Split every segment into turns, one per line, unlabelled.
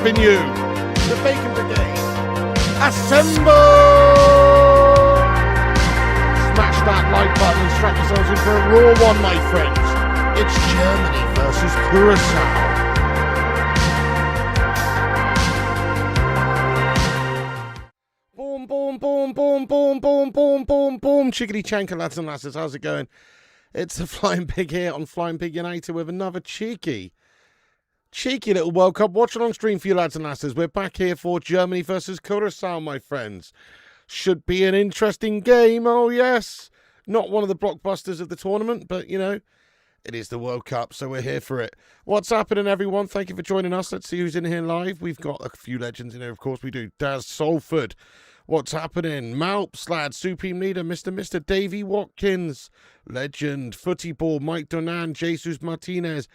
having you. The Bacon Brigade. Assemble! Smash that like button and strap yourselves in for a raw one, my friends. It's Germany versus Curaçao. Boom, boom, boom, boom, boom, boom, boom, boom, boom. Chickadee chanker, lads and lasses. How's it going? It's the Flying Pig here on Flying Pig United with another cheeky little World Cup watch along stream for you, lads and lasses. We're back here for Germany versus Curaçao, my friends. Should be an interesting game. Oh, yes. Not one of the blockbusters of the tournament, but, you know, it is the World Cup, so we're here for it. What's happening, everyone? Thank you for joining us. Let's see who's in here live. We've got a few legends in here, of course we do. Daz Salford. What's happening? Malps, lad, Supreme Leader, Mr. Davey Watkins, Legend, Footy Ball, Mike Donan, Jesus Martinez,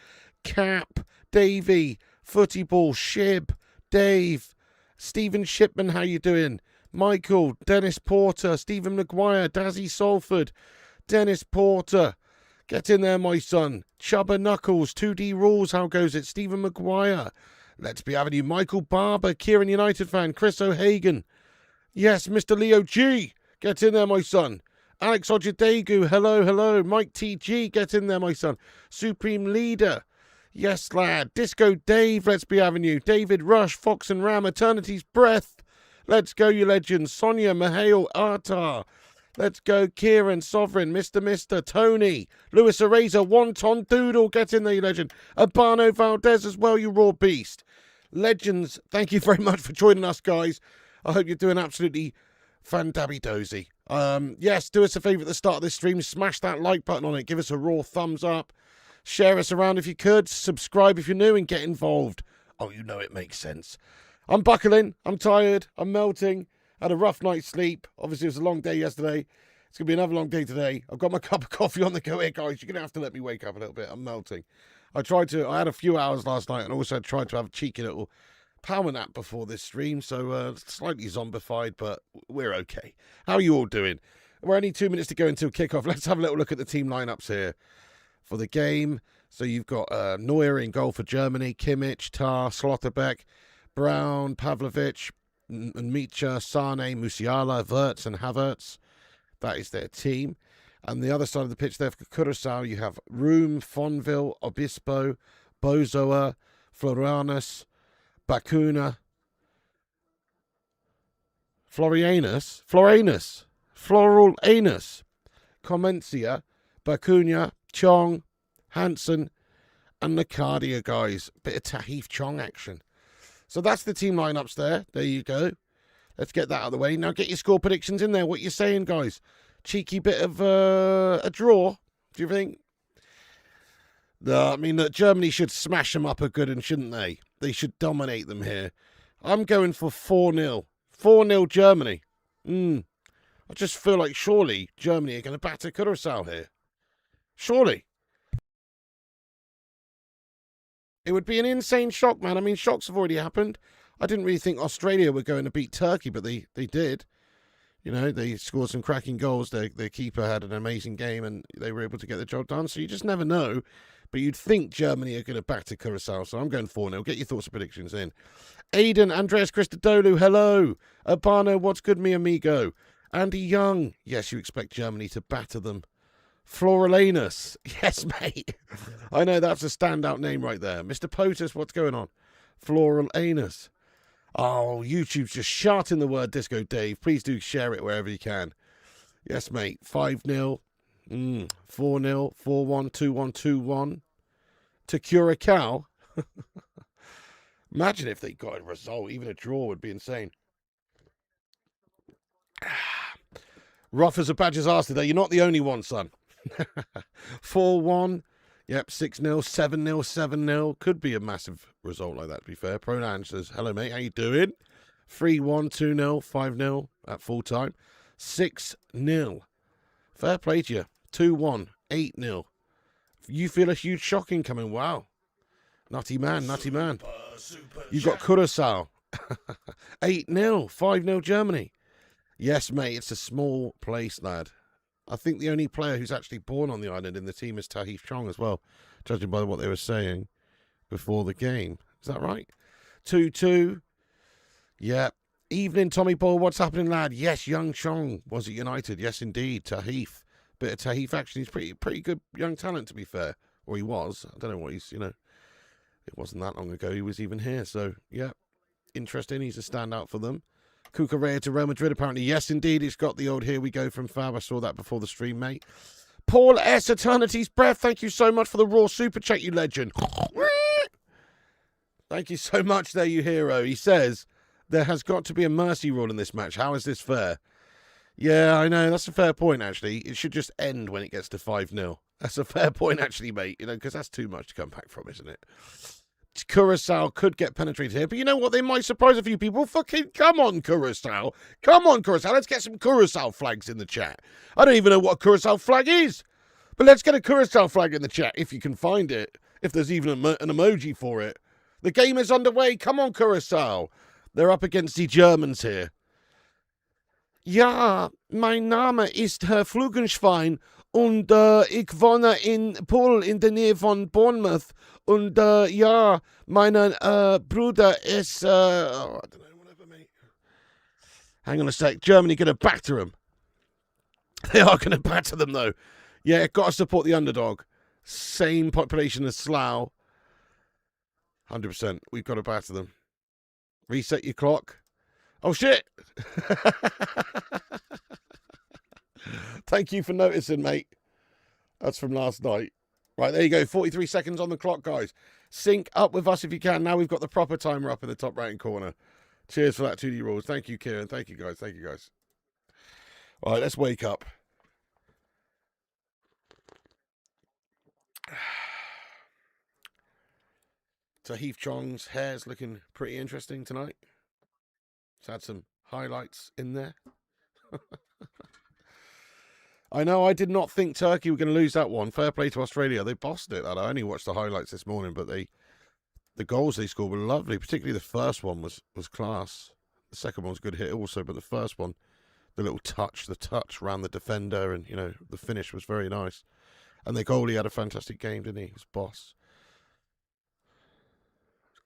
Cap, Davey, Footy Ball, Shib, Dave, Stephen Shipman, how you doing? Michael, Dennis Porter, Stephen Maguire, Dazzy Salford, Dennis Porter, get in there, my son. Chubba Knuckles, 2D Rules, how goes it? Stephen Maguire, let's be having you. Michael Barber, Kieran United fan, Chris O'Hagan. Yes, Mr. Leo G, get in there, my son. Alex Ojadegu, hello. Mike TG, get in there, my son. Supreme Leader, yes, lad. Disco Dave, let's be having you. David Rush, Fox and Ram, Eternity's Breath. Let's go, you legends. Sonia, Mihail, Artar. Let's go, Kieran, Sovereign, Mr. Tony, Lewis Eraser, Wonton Doodle, get in there, you legend. Abano Valdez as well, you raw beast. Legends, thank you very much for joining us, guys. I hope you're doing absolutely fan-dabby-dozy. Yes, do us a favour at the start of this stream. Smash that like button on it. Give us a raw thumbs up. Share us around if you could. Subscribe if you're new and get involved. Oh, you know it makes sense. I'm buckling. I'm tired. I'm melting. Had a rough night's sleep. Obviously, it was a long day yesterday. It's going to be another long day today. I've got my cup of coffee on the go here, guys. You're going to have to let me wake up a little bit. I'm melting. I had a few hours last night and also tried to have a cheeky little power nap before this stream, so slightly zombified, but we're okay. How are you all doing? We're only 2 minutes to go until kickoff. Let's have a little look at the team lineups here for the game. So you've got Neuer in goal for Germany, Kimmich, Tah, Slotterbeck, Brown, Pavlovic, Micha, Sane, Musiala, Wirtz and Havertz. That is their team. And the other side of the pitch there for Curaçao, you have Room, Fonville, Obispo, Bozoa, Floranus, Bacuna, Floranus, Comencia, Bacuna, Chong, Hansen, and Nakadia, guys. Bit of Tahith Chong action. So that's the team lineups there. There you go. Let's get that out of the way. Now get your score predictions in there. What you saying, guys? Cheeky bit of a draw, do you think? No, I mean, that Germany should smash them up a good one, shouldn't they? They should dominate them here. I'm going for 4-0. 4-0 Germany. I just feel like surely Germany are going to batter Curaçao here. Surely. It would be an insane shock, man. I mean, shocks have already happened. I didn't really think Australia were going to beat Turkey, but they did. You know, they scored some cracking goals. Their keeper had an amazing game, and they were able to get the job done. So you just never know. But you'd think Germany are going to batter Curaçao, so I'm going 4-0. Get your thoughts and predictions in. Aidan, Andreas Christodoulou, hello. Urbano, what's good, mi amigo? Andy Young, yes, you expect Germany to batter them. Floralanus, yes, mate. I know that's a standout name right there. Mr. POTUS, what's going on? Floralanus. Oh, YouTube's just shouting the word Disco Dave. Please do share it wherever you can. Yes, mate. 5-0. 4-0, 4-1, 2-1, 2-1 to Curaçao. Imagine if they got a result. Even a draw would be insane. Rough as a badger's arse today. You're not the only one, son. 4-1. Yep, 6-0, 7-0, 7-0. Could be a massive result like that, to be fair. Pronan says, hello, mate. How you doing? 3-1, 2-0, 5-0 at full time. 6-0. Fair play to you. 2-1, 8-0. You feel a huge shock incoming. Wow. Nutty man, nutty man. You got Curaçao. 8-0, 5-0 Germany. Yes, mate, it's a small place, lad. I think the only player who's actually born on the island in the team is Tahith Chong as well, judging by what they were saying before the game. Is that right? 2-2. Yeah. Evening, Tommy Ball. What's happening, lad? Yes, Young Chong was at United. Yes, indeed. Tahith. Bit of Tahith action. He's pretty good young talent, to be fair. Or he was. I don't know what he's, it wasn't that long ago he was even here. So, yeah. Interesting. He's a standout for them. Cucurella to Real Madrid, apparently. Yes, indeed. It's got the old here we go from Fab. I saw that before the stream, mate. Paul S. Eternity's Breath. Thank you so much for the raw super chat, you legend. Thank you so much there, you hero. He says, there has got to be a mercy rule in this match. How is this fair? Yeah, I know. That's a fair point, actually. It should just end when it gets to 5-0. That's a fair point, actually, mate. Because that's too much to come back from, isn't it? Curaçao could get penetrated here. But you know what? They might surprise a few people. Fucking come on, Curaçao. Come on, Curaçao. Let's get some Curaçao flags in the chat. I don't even know what a Curaçao flag is. But let's get a Curaçao flag in the chat if you can find it. If there's even an emoji for it. The game is underway. Come on, Curaçao. They're up against the Germans here. Ja, mein Name ist Herr Flugenschwein und ich wohne in Pool in der Nähe von Bournemouth und ja, mein Bruder ist I don't know, whatever, mate. Hang on a sec. Germany going to batter them. They are going to batter them, though. Yeah, got to support the underdog. Same population as Slough. 100%. We've got to batter them. Reset your clock. Oh, shit. Thank you for noticing, mate. That's from last night. Right, there you go. 43 seconds on the clock, guys. Sync up with us if you can. Now we've got the proper timer up in the top right-hand corner. Cheers for that 2D rules. Thank you, Kieran. Thank you, guys. Thank you, guys. All right, let's wake up. Tahith Chong's hair's looking pretty interesting tonight. He's had some highlights in there. I know I did not think Turkey were going to lose that one. Fair play to Australia. They bossed it. I only watched the highlights this morning, but the goals they scored were lovely. Particularly the first one was class. The second one was a good hit also, but the first one, the touch around the defender, and the finish was very nice. And the goalie had a fantastic game, didn't he? He was boss.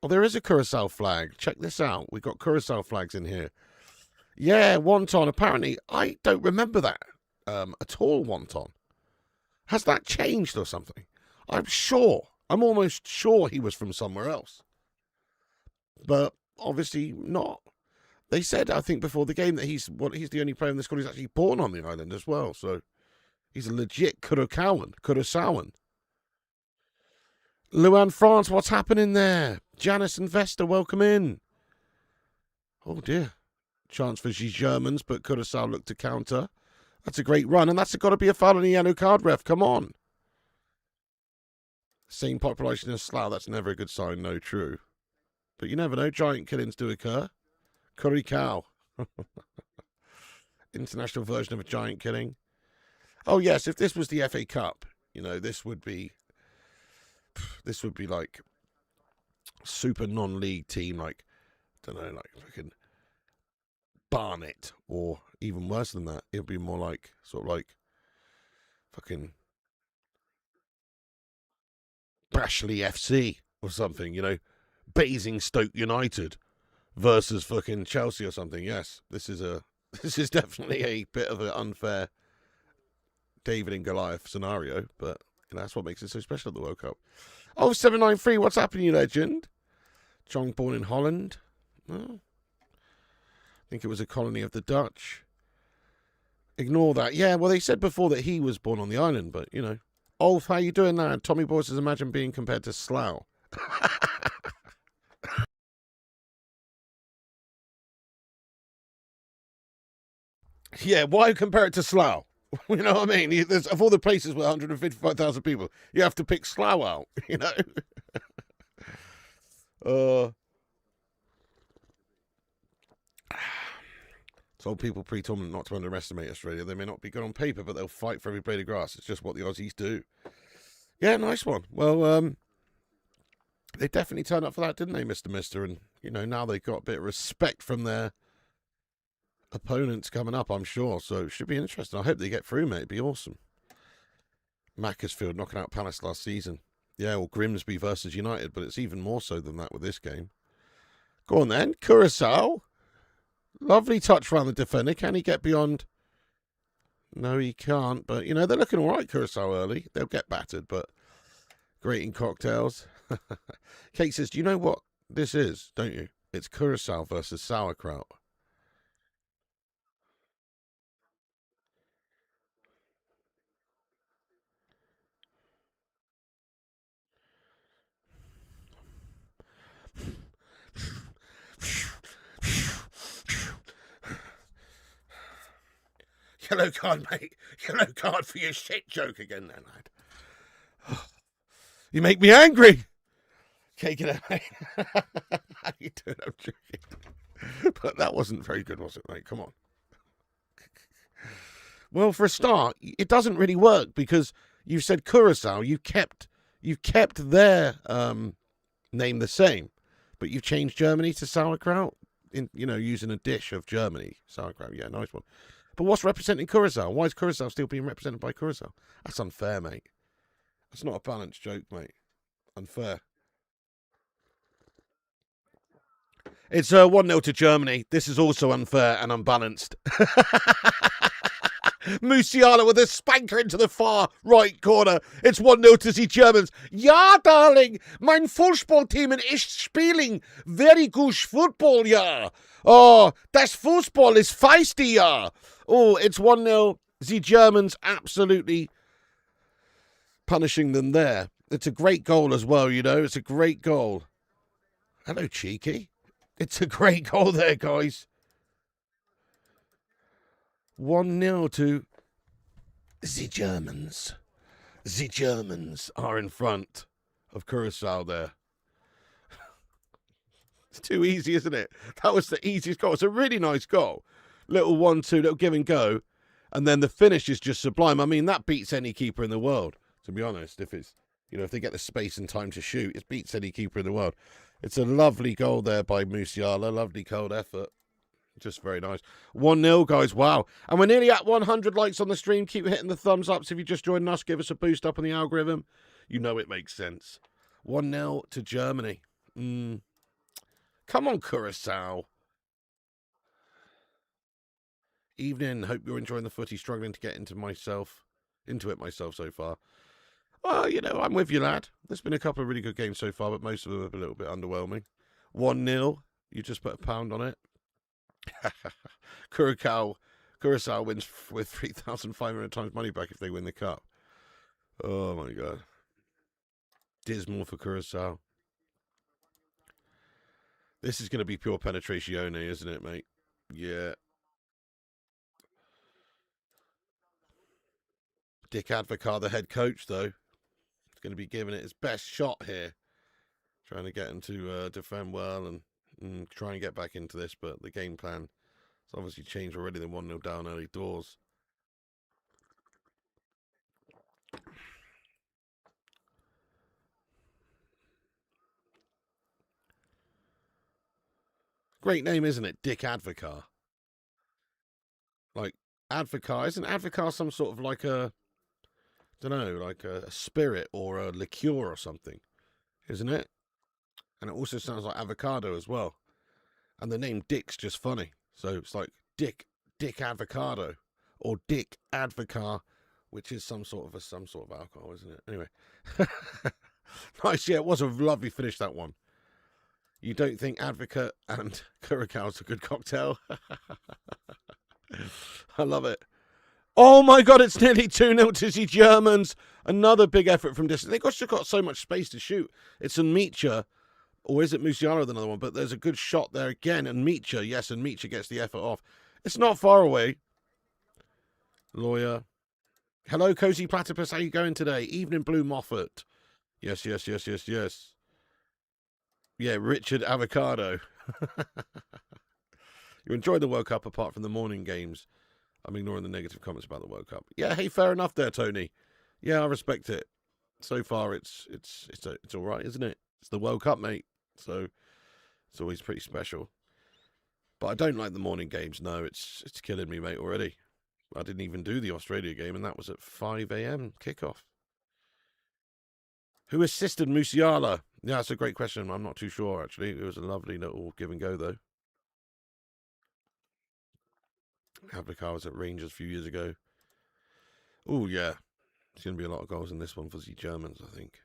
Oh, there is a Curaçao flag. Check this out. We've got Curaçao flags in here. Yeah, wonton. Apparently, I don't remember that at all, wonton. Has that changed or something? I'm almost sure he was from somewhere else. But obviously not. They said, I think, before the game that he's the only player in the squad who's actually born on the island as well. So he's a legit Curaçaoan. Luan France, what's happening there? Janice and Vesta, welcome in. Oh, dear. Chance for the Germans, but Curaçao looked to counter. That's a great run, and that's got to be a foul on the yellow card, ref. Come on. Same population as Slough. That's never a good sign. No, true. But you never know. Giant killings do occur. Curacao. International version of a giant killing. Oh, yes, if this was the FA Cup, this would be like super non-league team, like, don't know, like fucking Barnet, or even worse than that. It would be more like, sort of like, fucking Brashley FC or something, Basingstoke United versus fucking Chelsea or something. Yes, this is definitely a bit of an unfair David and Goliath scenario, but that's what makes it so special at the World Cup. Oh, 793, what's happening, you legend? Chong born in Holland. Oh. I think it was a colony of the Dutch. Ignore that. Yeah, well, they said before that he was born on the island, but, Ulf, how you doing, lad? Tommy Boy says, imagine being compared to Slough. Yeah, why compare it to Slough? You know what I mean? Of all the places with 155,000 people, you have to pick Slough out, Told people pre-tournament not to underestimate Australia. They may not be good on paper, but they'll fight for every blade of grass. It's just what the Aussies do. Yeah, nice one. Well, they definitely turned up for that, didn't they, Mr. Mister? And, now they've got a bit of respect from their opponents coming up, I'm sure. So it should be interesting. I hope they get through, mate. It'd be awesome. Macclesfield knocking out Palace last season. Yeah, or Grimsby versus United, but it's even more so than that with this game. Go on then. Curaçao. Lovely touch around the defender. Can he get beyond? No, he can't. But, you know, they're looking all right, Curaçao, early. They'll get battered, but great in cocktails. Kate says, do you know what this is, don't you? It's Curaçao versus sauerkraut. Yellow card, mate. Yellow card for your shit joke again, then, lad. You make me angry. Okay, get out, mate. How you doing? I'm joking. But that wasn't very good, was it, mate? Come on. Well, for a start, it doesn't really work because you said Curacao. You've kept their name the same, but you've changed Germany to sauerkraut. Using a dish of Germany sauerkraut. Yeah, nice one. But what's representing Curacao? Why is Curacao still being represented by Curacao? That's unfair, mate. That's not a balanced joke, mate. Unfair. It's 1-0 to Germany. This is also unfair and unbalanced. Musiala with a spanker into the far right corner. It's 1-0 to the Germans. Ja, darling, mein Fußballteam ist spielen very good football, ja. Oh, das Fußball is feisty, ja. Oh, it's 1-0. The Germans absolutely punishing them there. It's a great goal as well, It's a great goal. Hello, Cheeky. It's a great goal there, guys. 1-0 to the Germans. The Germans are in front of Curaçao there. It's too easy, isn't it? That was the easiest goal. It's a really nice goal. Little 1-2, little give and go. And then the finish is just sublime. I mean, that beats any keeper in the world, to be honest. If they get the space and time to shoot, it beats any keeper in the world. It's a lovely goal there by Musiala. Lovely cold effort. Just very nice. 1-0, guys. Wow. And we're nearly at 100 likes on the stream. Keep hitting the thumbs ups. If you just joined us, give us a boost up on the algorithm. You know it makes sense. 1-0 to Germany. Come on, Curaçao. Evening. Hope you're enjoying the footy. Struggling to get into it myself so far. Well, I'm with you, lad. There's been a couple of really good games so far, but most of them have been a little bit underwhelming. 1-0. You just put a pound on it. Curaçao wins with 3,500 times money back if they win the cup. Oh my god. Dismal for Curaçao. This is going to be pure penetration, isn't it, mate? Yeah. Dick Advocar, the head coach, though, is going to be giving it his best shot here. Trying to get him to defend well and try and get back into this, but the game plan has obviously changed already. They're 1-0 down early doors. Great name, isn't it? Dick Advocar. Like, Advocar. Isn't Advocar some sort of like a spirit or a liqueur or something? Isn't it? And it also sounds like avocado as well. And the name Dick's just funny. So it's like Dick Avocado or Dick Advocar, which is some sort of alcohol, isn't it? Anyway. Nice, yeah, it was a lovely finish, that one. You don't think Advocate and Curacao is a good cocktail? I love it. Oh my god, it's nearly 2-0 to the Germans. Another big effort from distance. They've just got so much space to shoot. It's a Nietzsche, or is it Musiala, another one? But there's a good shot there again. And Nietzsche, yes, and Nietzsche gets the effort off. It's not far away. Lawyer. Hello, Cozy Platypus. How you going today? Evening Blue Moffat. Yes. Yeah, Richard Avocado. You enjoyed the World Cup apart from the morning games. I'm ignoring the negative comments about the World Cup. Yeah, hey, fair enough there, Tony. Yeah, I respect it. So far, it's all right, isn't it? It's the World Cup, mate. So it's always pretty special. But I don't like the morning games. No, it's killing me, mate, already. I didn't even do the Australia game, and that was at 5 a.m. kickoff. Who assisted Musiala? Yeah, that's a great question. I'm not too sure, actually. It was a lovely little give and go, though. Havlicka was at Rangers a few years ago. Oh, yeah. There's going to be a lot of goals in this one for the Germans, I think.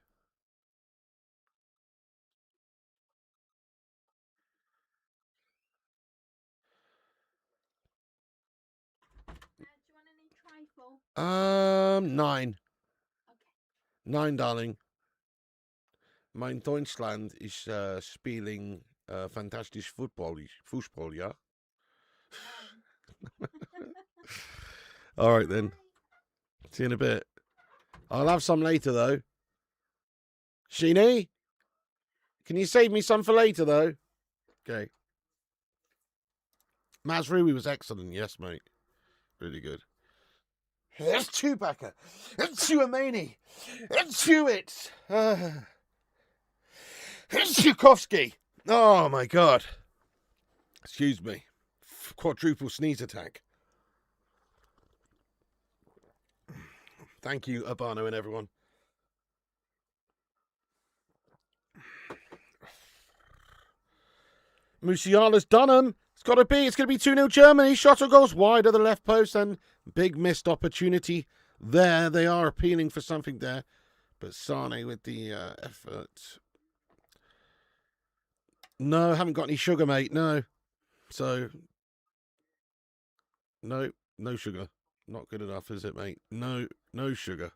Do you want any trifle?
9.
Okay.
9, darling. Mein Deutschland ist spielen fantastisch Fußball, ja? All right, then. See you in a bit. I'll have some later, though. Sheeny? Can you save me some for later, though? Okay. Mazrui was excellent. Yes, mate. Really good. It's Chewbacca. It's Chewamani. It's Chewit. It's Tchaikovsky. Oh, my God. Excuse me. Quadruple sneeze attack. Thank you, Urbano and everyone. Musiala's done him. It's got to be. It's going to be 2-0 Germany. Shot goes wide of the left post and big missed opportunity there. They are appealing for something there. But Sane with the effort. No, haven't got any sugar, mate. No. So, no sugar. Not good enough, is it, mate? No sugar.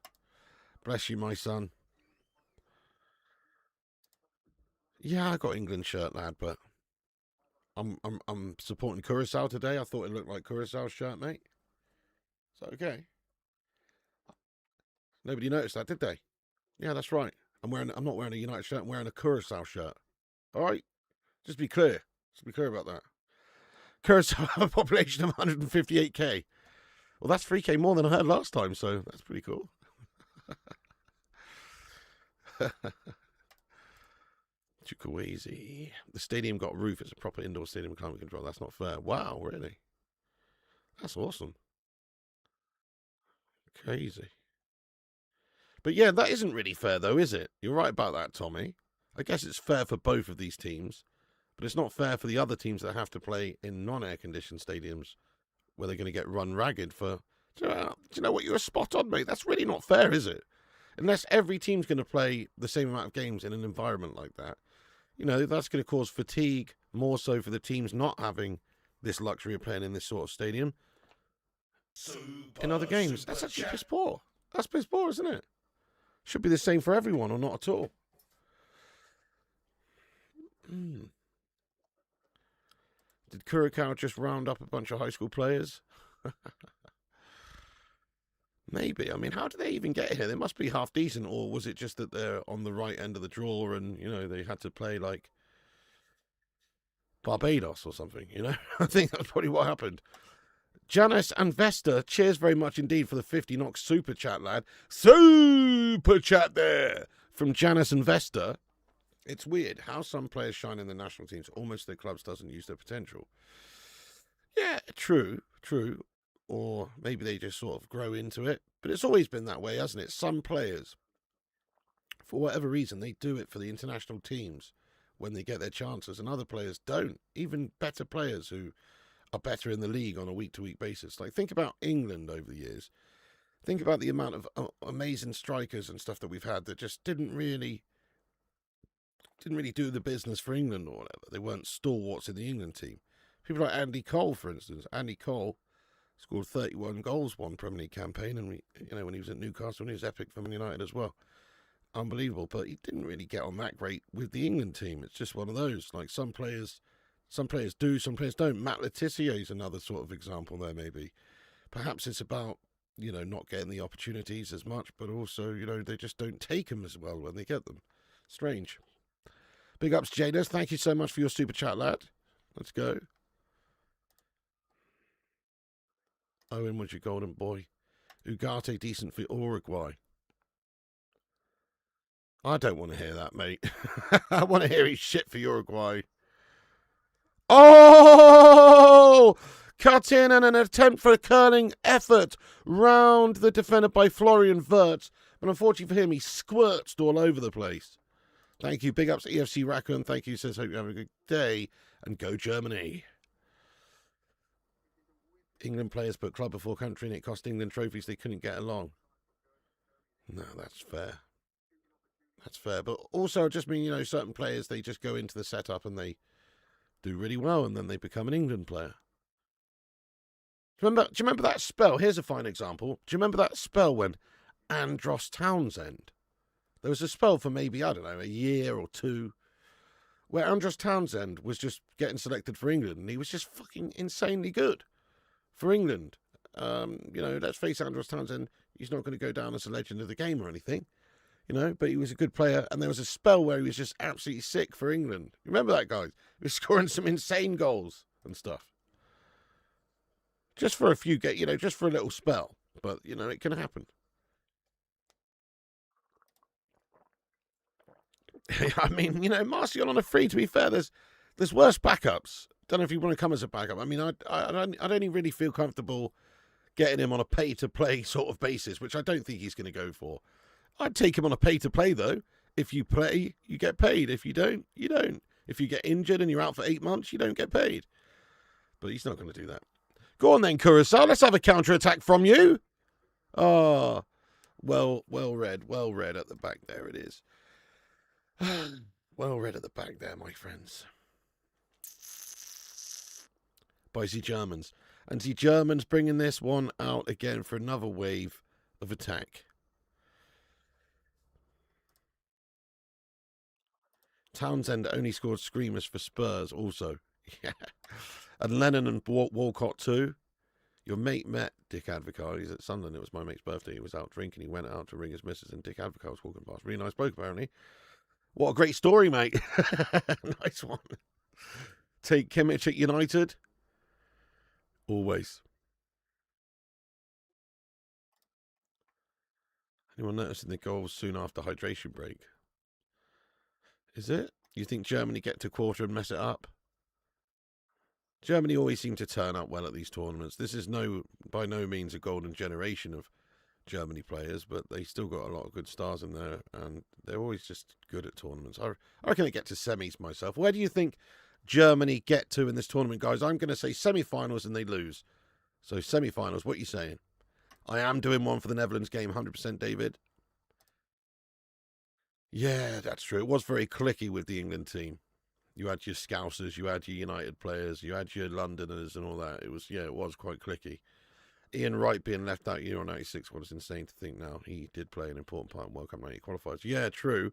Bless you, my son. Yeah, I got England shirt, lad, but I'm supporting Curaçao today. I thought it looked like Curaçao's shirt, mate. Is that okay? Nobody noticed that, did they? Yeah, that's right. I'm not wearing a United shirt. I'm wearing a Curaçao shirt. All right, just be clear. Just be clear about that. Curaçao have a population of 158k. Well, that's 3k more than I had last time, so that's pretty cool. Chukwueze. The stadium got a roof. It's a proper indoor stadium climate control. That's not fair. Wow, really? That's awesome. Crazy. But yeah, that isn't really fair, though, is it? You're right about that, Tommy. I guess it's fair for both of these teams, but it's not fair for the other teams that have to play in non-air-conditioned stadiums where they're going to get run ragged for... Do you know what? You're spot on, mate. That's really not fair, is it? Unless every team's going to play the same amount of games in an environment like that. You know, that's going to cause fatigue, more so for the teams not having this luxury of playing in this sort of stadium. In other games, that's actually piss poor. That's piss poor, isn't it? Should be the same for everyone, or not at all. Did Curacao just round up a bunch of high school players? Maybe. I mean, how did they even get here? They must be half decent, or was it just that they're on the right end of the draw and, you know, they had to play like Barbados or something, you know? I think that's probably what happened. Janice and Vesta, cheers very much indeed for the 50 knock super chat, lad. Super chat there from Janice and Vesta. It's weird how some players shine in the national teams. Almost their clubs doesn't use their potential. Yeah, true. Or maybe they just sort of grow into it. But it's always been that way, hasn't it? Some players, for whatever reason, they do it for the international teams when they get their chances, and other players don't. Even better players who are better in the league on a week-to-week basis. Like, think about England over the years. Think about the amount of amazing strikers and stuff that we've had that just didn't really do the business for England or whatever. They weren't stalwarts in the England team. People like Andy Cole, for instance. Andy Cole scored 31 goals one Premier League campaign, and when he was at Newcastle, and he was epic for Man United as well. Unbelievable, but he didn't really get on that great with the England team. It's just one of those. Like, some players do, some players don't. Matt Letizia is another sort of example there, maybe. Perhaps it's about, not getting the opportunities as much, but also, they just don't take them as well when they get them. Strange. Big ups, Jaders. Thank you so much for your super chat, lad. Let's go. Owen was your golden boy. Ugarte decent for Uruguay. I don't want to hear that, mate. I want to hear he's shit for Uruguay. Oh! Cut in and an attempt for a curling effort round the defender by Florian Wirtz. But unfortunately for him, he squirts all over the place. Thank you. Big ups to EFC Raccoon. Thank you. Says, hope you have a good day. And go Germany. England players put club before country and it cost England trophies they couldn't get along. No, that's fair. That's fair. But also, I just mean, you know, certain players, they just go into the setup and they do really well and then they become an England player. Do you remember that spell? Here's a fine example. Do you remember that spell when Andros Townsend? There was a spell for maybe, I don't know, a year or two where Andros Townsend was just getting selected for England and he was just fucking insanely good for England. You know, let's face Andros Townsend, he's not going to go down as a legend of the game or anything, you know, but he was a good player. And there was a spell where he was just absolutely sick for England. Remember that, guys? He was scoring some insane goals and stuff. Just for a few, you know, just for a little spell. But, you know, it can happen. I mean, you know, Martial on a free, to be fair, there's worse backups. Don't know if you want to come as a backup. I mean, I'd only really feel comfortable getting him on a pay-to-play sort of basis, which I don't think he's going to go for. I'd take him on a pay-to-play, though. If you play, you get paid. If you don't, you don't. If you get injured and you're out for 8 months, you don't get paid. But he's not going to do that. Go on then, Curaçao. Let's have a counter-attack from you. Oh, well read at the back. There it is. Well read at the back there, my friends. By the Germans. And the Germans bringing this one out again for another wave of attack. Townsend only scored screamers for Spurs also. Yeah. And Lennon and Walcott too. Your mate met Dick Advocaat. He's at Sunderland. It was my mate's birthday. He was out drinking. He went out to ring his missus and Dick Advocaat was walking past. Really nice bloke, apparently. What a great story, mate. Nice one. Take Kimmich at United. Always. Anyone noticing the goals soon after hydration break? Is it? You think Germany get to quarter and mess it up? Germany always seem to turn up well at these tournaments. This is by no means a golden generation of Germany players, but they still got a lot of good stars in there, and they're always just good at tournaments. I reckon they get to semis myself. Where do you think Germany get to in this tournament, guys? I'm going to say semi-finals and they lose. So semi-finals, what are you saying? I am doing one for the Netherlands game, 100%, David. Yeah, that's true. It was very clicky with the England team. You had your Scousers, you had your United players, you had your Londoners and all that. It was quite clicky. Ian Wright being left out Euro 96 was insane to think now. He did play an important part in World Cup 90 qualifiers. Yeah, true.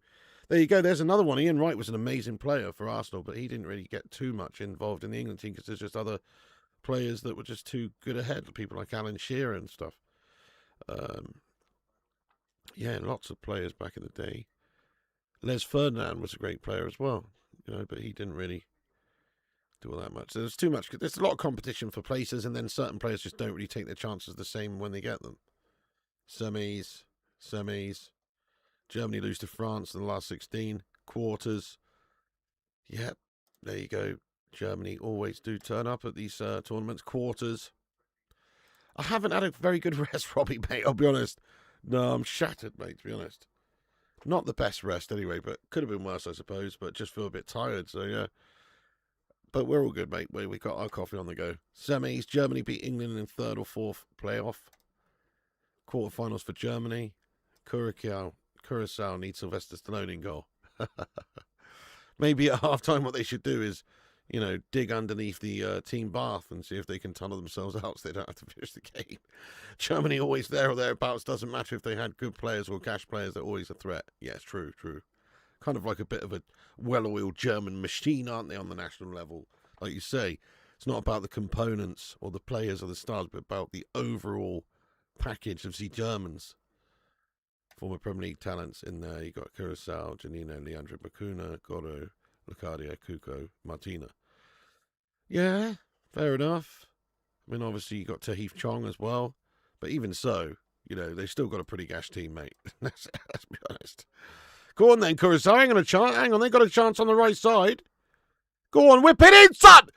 There you go. There's another one. Ian Wright was an amazing player for Arsenal, but he didn't really get too much involved in the England team because there's just other players that were just too good ahead. People like Alan Shearer and stuff. Yeah, lots of players back in the day. Les Ferdinand was a great player as well, you know, but he didn't really do all that much. So there's too much. There's a lot of competition for places, and then certain players just don't really take their chances the same when they get them. Semis. Germany lose to France in the last 16. Quarters. Yep, there you go. Germany always do turn up at these tournaments. Quarters. I haven't had a very good rest, Robbie, mate, I'll be honest. No, I'm shattered, mate, to be honest. Not the best rest anyway, but could have been worse, I suppose, but just feel a bit tired, so yeah. But we're all good, mate. We got our coffee on the go. Semis, Germany beat England in third or fourth playoff. Quarterfinals for Germany. Curaçao needs Sylvester Stallone in goal. Maybe at half-time what they should do is, you know, dig underneath the team bath and see if they can tunnel themselves out so they don't have to finish the game. Germany always there or thereabouts. Doesn't matter if they had good players or cash players. They're always a threat. Yes, true. Kind of like a bit of a well-oiled German machine, aren't they, on the national level? Like you say, it's not about the components or the players or the stars, but about the overall package of the Germans. Former Premier League talents in there. You got Curaçao, Janino, Leandro Bacuna, Goro, Lucadia, Cuco, Martina. Yeah, fair enough. I mean, obviously you got Tahith Chong as well. But even so, you know, they've still got a pretty gash team, mate. Let's be honest. Go on then, Curaçao. Hang on, they got a chance on the right side. Go on, whip it in, son!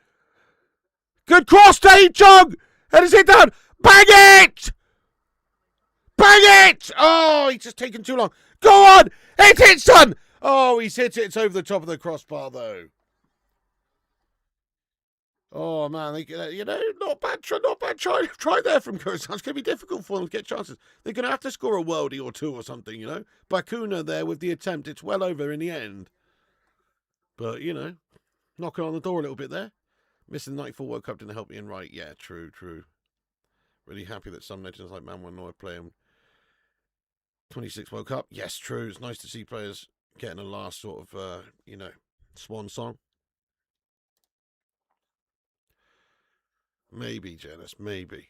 Good cross, Tahith Chong! Headers it down! Bang it! Bang it! Oh, he's just taken too long. Go on! Hit it, son! Oh, he's hit it. It's over the top of the crossbar, though. Oh, man. Not bad try there from Curaçao. It's going to be difficult for them to get chances. They're going to have to score a worldie or two or something, Bakuna there with the attempt. It's well over in the end. But, knocking on the door a little bit there. Missing the 94 World Cup didn't help me in right. Yeah, true. Really happy that some legends like Manuel Neuer play him. 26 World Cup. Yes, true. It's nice to see players getting a last sort of, swan song. Maybe, Janice, maybe.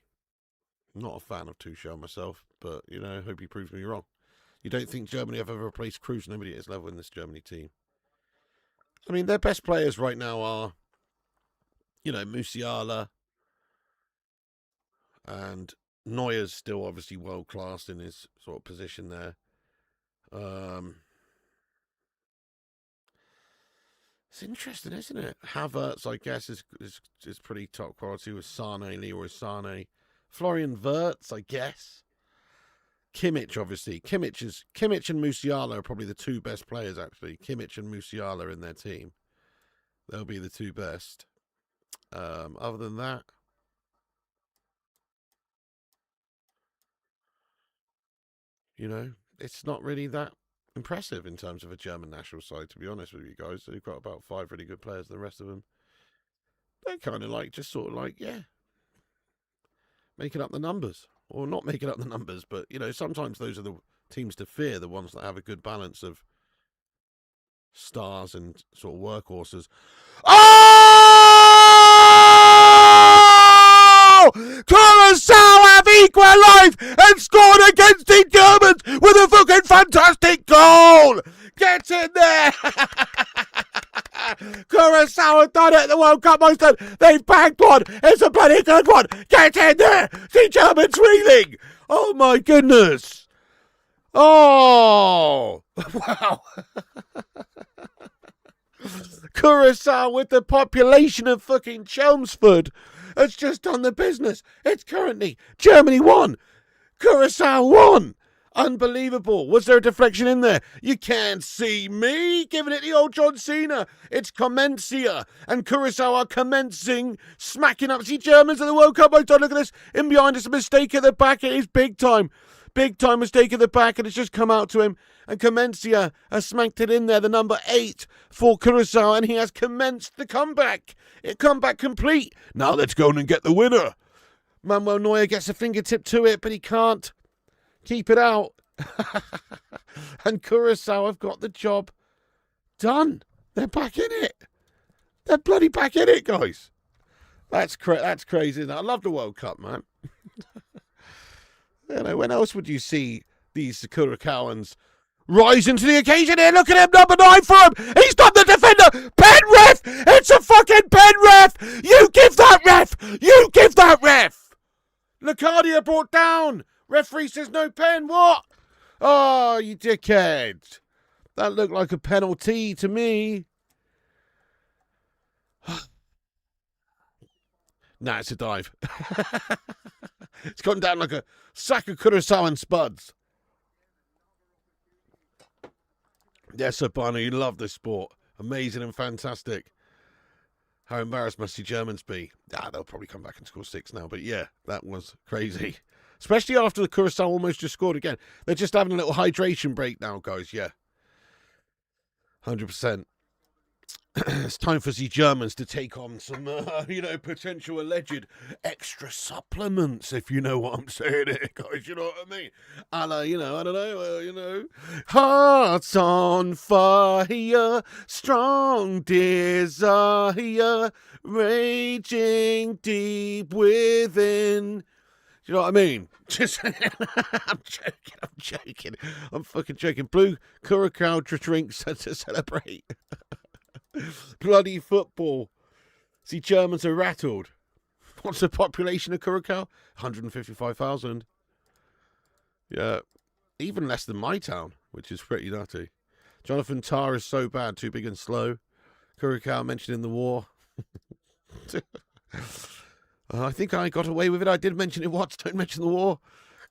Not a fan of Tuchel myself, but, hope he proves me wrong. You don't think Germany have ever replaced Cruz? Nobody at his level in this Germany team. I mean, their best players right now are, Musiala, and Neuer's still obviously world class in his sort of position there. It's interesting, isn't it? Havertz, I guess, is pretty top quality with Sane, Leroy Sane. Florian Wirtz, I guess. Kimmich, obviously. Kimmich and Musiala are probably the two best players, actually. Kimmich and Musiala in their team. They'll be the two best. Other than that, it's not really that impressive in terms of a German national side, to be honest with you guys. They've got about 5 really good players, and the rest of them, they're kind of making up the numbers. Or not making up the numbers, but, sometimes those are the teams to fear, the ones that have a good balance of stars and sort of workhorses. Oh! Curaçao have equalised and scored against the Germans with a fucking fantastic goal! Get in there! Curaçao have done it at the World Cup milestone. They've bagged one. It's a bloody good one. Get in there! The Germans reeling! Oh my goodness! Oh! Wow! Curaçao, with the population of fucking Chelmsford, has just done the business. It's currently Germany 1, Curaçao 1. Unbelievable. Was there a deflection in there? You can't see me giving it the old John Cena. It's Comencia, and Curaçao are commencing, smacking up. See, Germans at the World Cup. Look at this. In behind, it's a mistake at the back. It is big time. Big time mistake at the back, and it's just come out to him. And Comencia has smacked it in there, the number 8 for Curaçao, and he has commenced the comeback. Comeback complete. Now let's go and get the winner. Manuel Neuer gets a fingertip to it, but he can't keep it out. And Curaçao have got the job done. They're back in it. They're bloody back in it, guys. That's crazy. I love the World Cup, man. When else would you see these Curaçaoans rising to the occasion here? Look at him, number 9 for him. He's not the defender. Pen ref. It's a fucking pen ref. You give that ref. You give that ref. Lacardia brought down. Referee says no pen. What? Oh, you dickhead. That looked like a penalty to me. Nah, it's a dive. It's gone down like a sack of Curaçaoan spuds. Yes, Urbano, you love this sport. Amazing and fantastic. How embarrassed must the Germans be? They'll probably come back and score 6 now. But yeah, that was crazy. Especially after the Curaçao almost just scored again. They're just having a little hydration break now, guys. Yeah. 100%. It's time for the Germans to take on some, potential alleged extra supplements, if you know what I'm saying here, guys. You know what I mean? I don't know, Hearts on fire, strong desire, raging deep within. Do you know what I mean? I'm joking. I'm fucking joking. Blue Curacao drinks to celebrate. Bloody football. See, Germans are rattled. What's the population of Curaçao? 155,000. Yeah. Even less than my town, which is pretty nutty. Jonathan Tarr is so bad, too big and slow. Curaçao mentioned in the war. I think I got away with it. I did mention it once. Don't mention the war.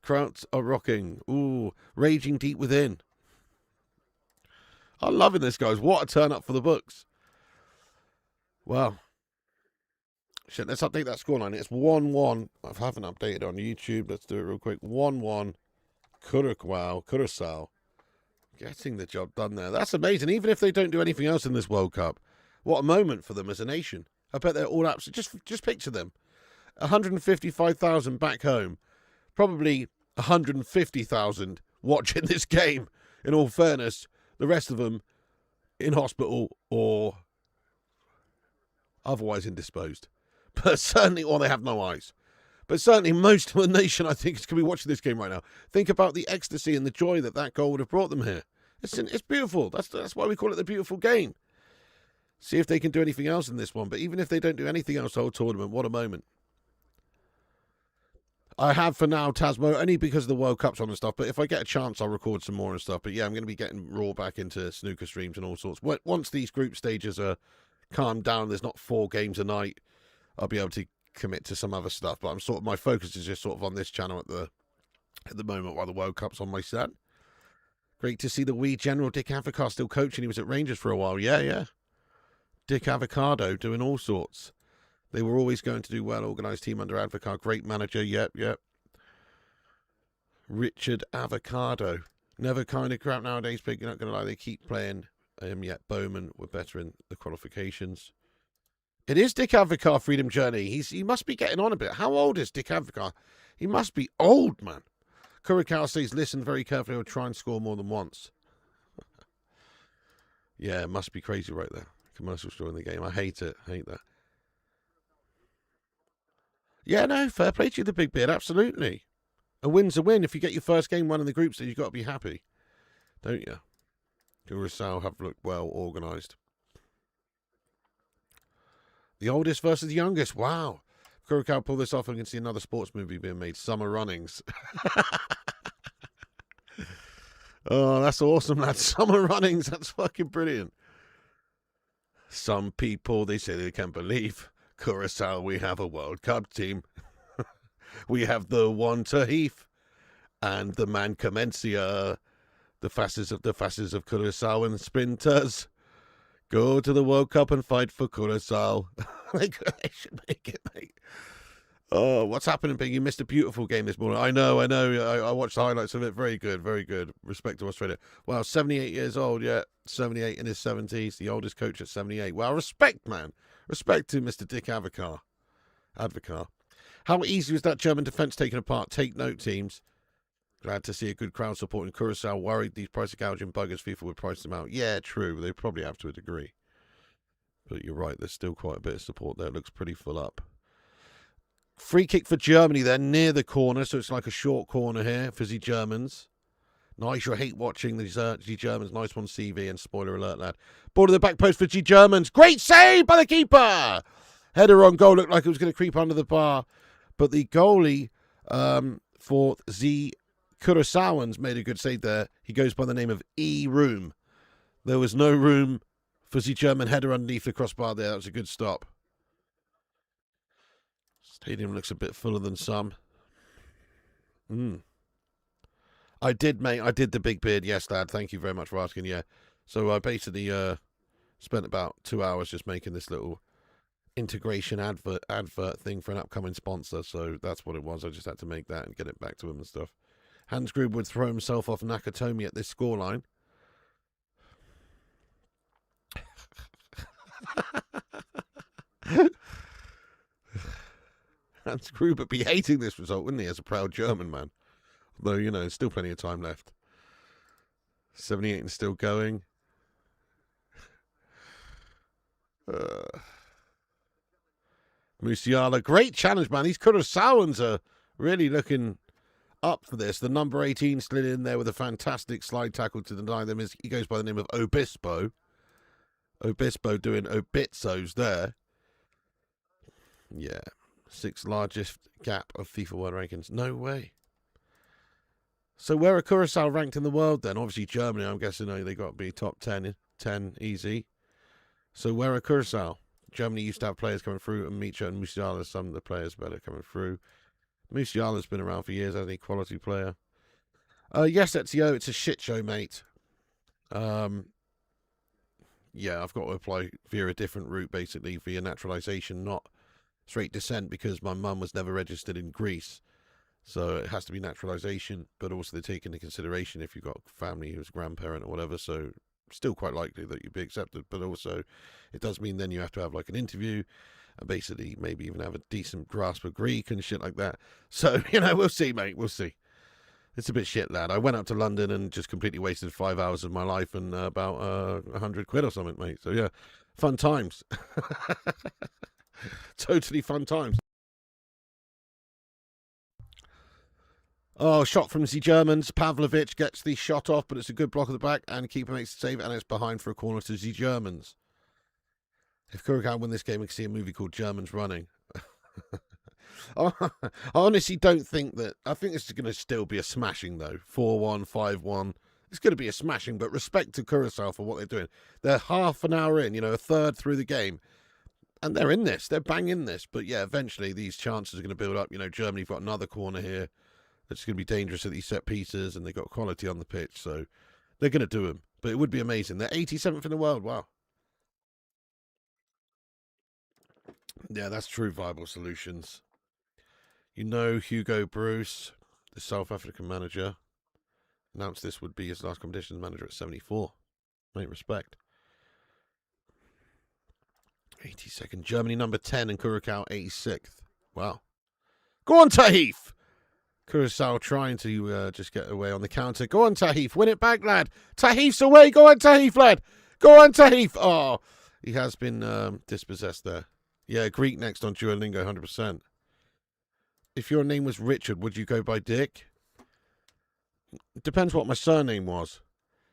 Krauts are rocking. Ooh, raging deep within. I'm loving this, guys. What a turn up for the books. Wow. Shit, let's update that scoreline. It's 1-1. I haven't updated on YouTube. Let's do it real quick. 1-1. Curaçao. Getting the job done there. That's amazing. Even if they don't do anything else in this World Cup, what a moment for them as a nation. I bet they're all absolutely... Just picture them. 155,000 back home. Probably 150,000 watching this game, in all fairness. The rest of them in hospital or otherwise indisposed. But certainly, or they have no eyes. But certainly most of the nation, I think, is going to be watching this game right now. Think about the ecstasy and the joy that goal would have brought them here. It's beautiful. That's why we call it the beautiful game. See if they can do anything else in this one. But even if they don't do anything else the whole tournament, what a moment. I have for now, Tasmo, only because of the World Cups on and stuff. But if I get a chance, I'll record some more and stuff. But yeah, I'm going to be getting raw back into snooker streams and all sorts. Once these group stages are calmed down, there's not 4 games a night, I'll be able to commit to some other stuff. But my focus is just sort of on this channel at the moment while the World Cup's on my set. Great to see the wee General Dick Avocado still coaching. He was at Rangers for a while. Yeah. Dick Avocado doing all sorts. They were always going to do well. Organised team under Avocado. Great manager. Yep. Richard Avocado. Never kind of crap nowadays, but you're not going to lie. They keep playing. Yet Bowman were better in the qualifications. It is Dick Avocado Freedom Journey. He must be getting on a bit. How old is Dick Avocado? He must be old, man. Curacao says, listen very carefully. He'll try and score more than once. Yeah, it must be crazy right there. Commercials during the game. I hate it. Hate that. Yeah, no, fair play to you, the big beard. Absolutely. A win's a win. If you get your first game won in the group stage, you've got to be happy. Don't you? Curaçao have looked well organised. The oldest versus the youngest. Wow. Curacao pull this off and can see another sports movie being made. Summer Runnings. Oh, that's awesome, lad. Summer Runnings. That's fucking brilliant. Some people, they say they can't believe Curaçao, we have a World Cup team. We have the Wanta Heath and the Man Comencia, the fasces of Curaçao and sprinters. Go to the World Cup and fight for Curaçao. They should make it, mate. Oh, what's happening, Big? You missed a beautiful game this morning. I know. I watched the highlights of it. Very good, very good. Respect to Australia. Wow, 78 years old, yeah. 78 in his 70s. The oldest coach at 78. Wow, respect, man. Respect to Mr. Dick Avocado. How easy was that German defence taken apart? Take note, teams. Glad to see a good crowd supporting Curaçao. Worried these price gouging buggers FIFA would price them out. Yeah, true. They probably have to a degree. But you're right. There's still quite a bit of support there. It looks pretty full up. Free kick for Germany there, near the corner. So it's like a short corner here for the Germans. Nice. You hate watching these Germans. Nice one, CV. And spoiler alert, lad. Ball to the back post for G Germans. Great save by the keeper. Header on goal. Looked like it was going to creep under the bar. But the goalie for the Curaçaoans made a good save there. He goes by the name of E. Room. There was no room for the German header underneath the crossbar there. That was a good stop. Stadium looks a bit fuller than some. I did, mate. I did the big beard. Yes, lad. Thank you very much for asking. Yeah. So I basically spent about 2 hours just making this little integration advert thing for an upcoming sponsor. So that's what it was. I just had to make that and get it back to him and stuff. Hans Grube would throw himself off Nakatomi at this scoreline. Hans Grube would be hating this result, wouldn't he, as a proud German man? Though, you know, there's still plenty of time left. 78 and still going. Musiala, great challenge, man. These Curaçaoans are really looking up for this. The number 18 slid in there with a fantastic slide tackle to deny them. He goes by the name of Obispo. Obispo doing Obitzos there. Yeah. 6th largest gap of FIFA World Rankings. No way. So where are Curaçao ranked in the world then? Obviously Germany, I'm guessing they got to be top 10 easy. So where are Curaçao? Germany used to have players coming through, and Micho and Musiala, some of the players better coming through. Musiala's been around for years as a quality player. Yes, Ezio, it's a shit show, mate. yeah, I've got to apply via a different route, basically via naturalisation, not straight descent, because my mum was never registered in Greece. So it has to be naturalisation, but also they take into consideration if you've got family who's a grandparent or whatever. So still quite likely that you'd be accepted, but also it does mean then you have to have like an interview and basically maybe even have a decent grasp of Greek and shit like that. So, we'll see, mate. We'll see. It's a bit shit, lad. I went up to London and just completely wasted 5 hours of my life and about 100 quid or something, mate. So, yeah, fun times. Totally fun times. Oh, shot from the Germans. Pavlovic gets the shot off, but it's a good block at the back, and keeper makes the save, and it's behind for a corner to the Germans. If Curacao win this game, we can see a movie called Germans Running. I honestly don't think that... I think this is going to still be a smashing, though. 4-1, 5-1. It's going to be a smashing, but respect to Curaçao for what they're doing. They're half an hour in, a third through the game, and they're in this. They're bang in this. But, yeah, eventually these chances are going to build up. Germany've got another corner here. It's going to be dangerous at these set pieces, and they've got quality on the pitch, so they're going to do them. But it would be amazing. They're 87th in the world. Wow. Yeah, that's true. Viable solutions. Hugo Bruce, the South African manager, announced this would be his last competition as manager at 74. Mate, respect. 82nd. Germany number 10 and Curacao 86th. Wow. Go on, Tahif! Curaçao trying to just get away on the counter. Go on, Tahif. Win it back, lad. Tahif's away. Go on, Tahif, lad. Go on, Tahif. Oh, he has been dispossessed there. Yeah, Greek next on Duolingo, 100%. If your name was Richard, would you go by Dick? It depends what my surname was.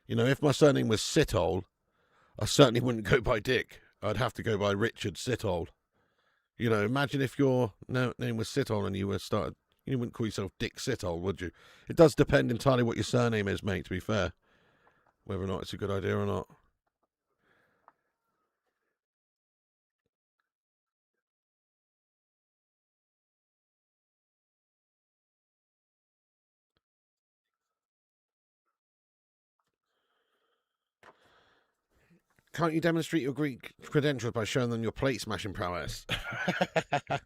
If my surname was Sithole, I certainly wouldn't go by Dick. I'd have to go by Richard Sithole. Imagine if your name was Sithole and you started... You wouldn't call yourself Dick Sithole, would you? It does depend entirely what your surname is, mate, to be fair. Whether or not it's a good idea or not. Can't you demonstrate your Greek credentials by showing them your plate smashing prowess?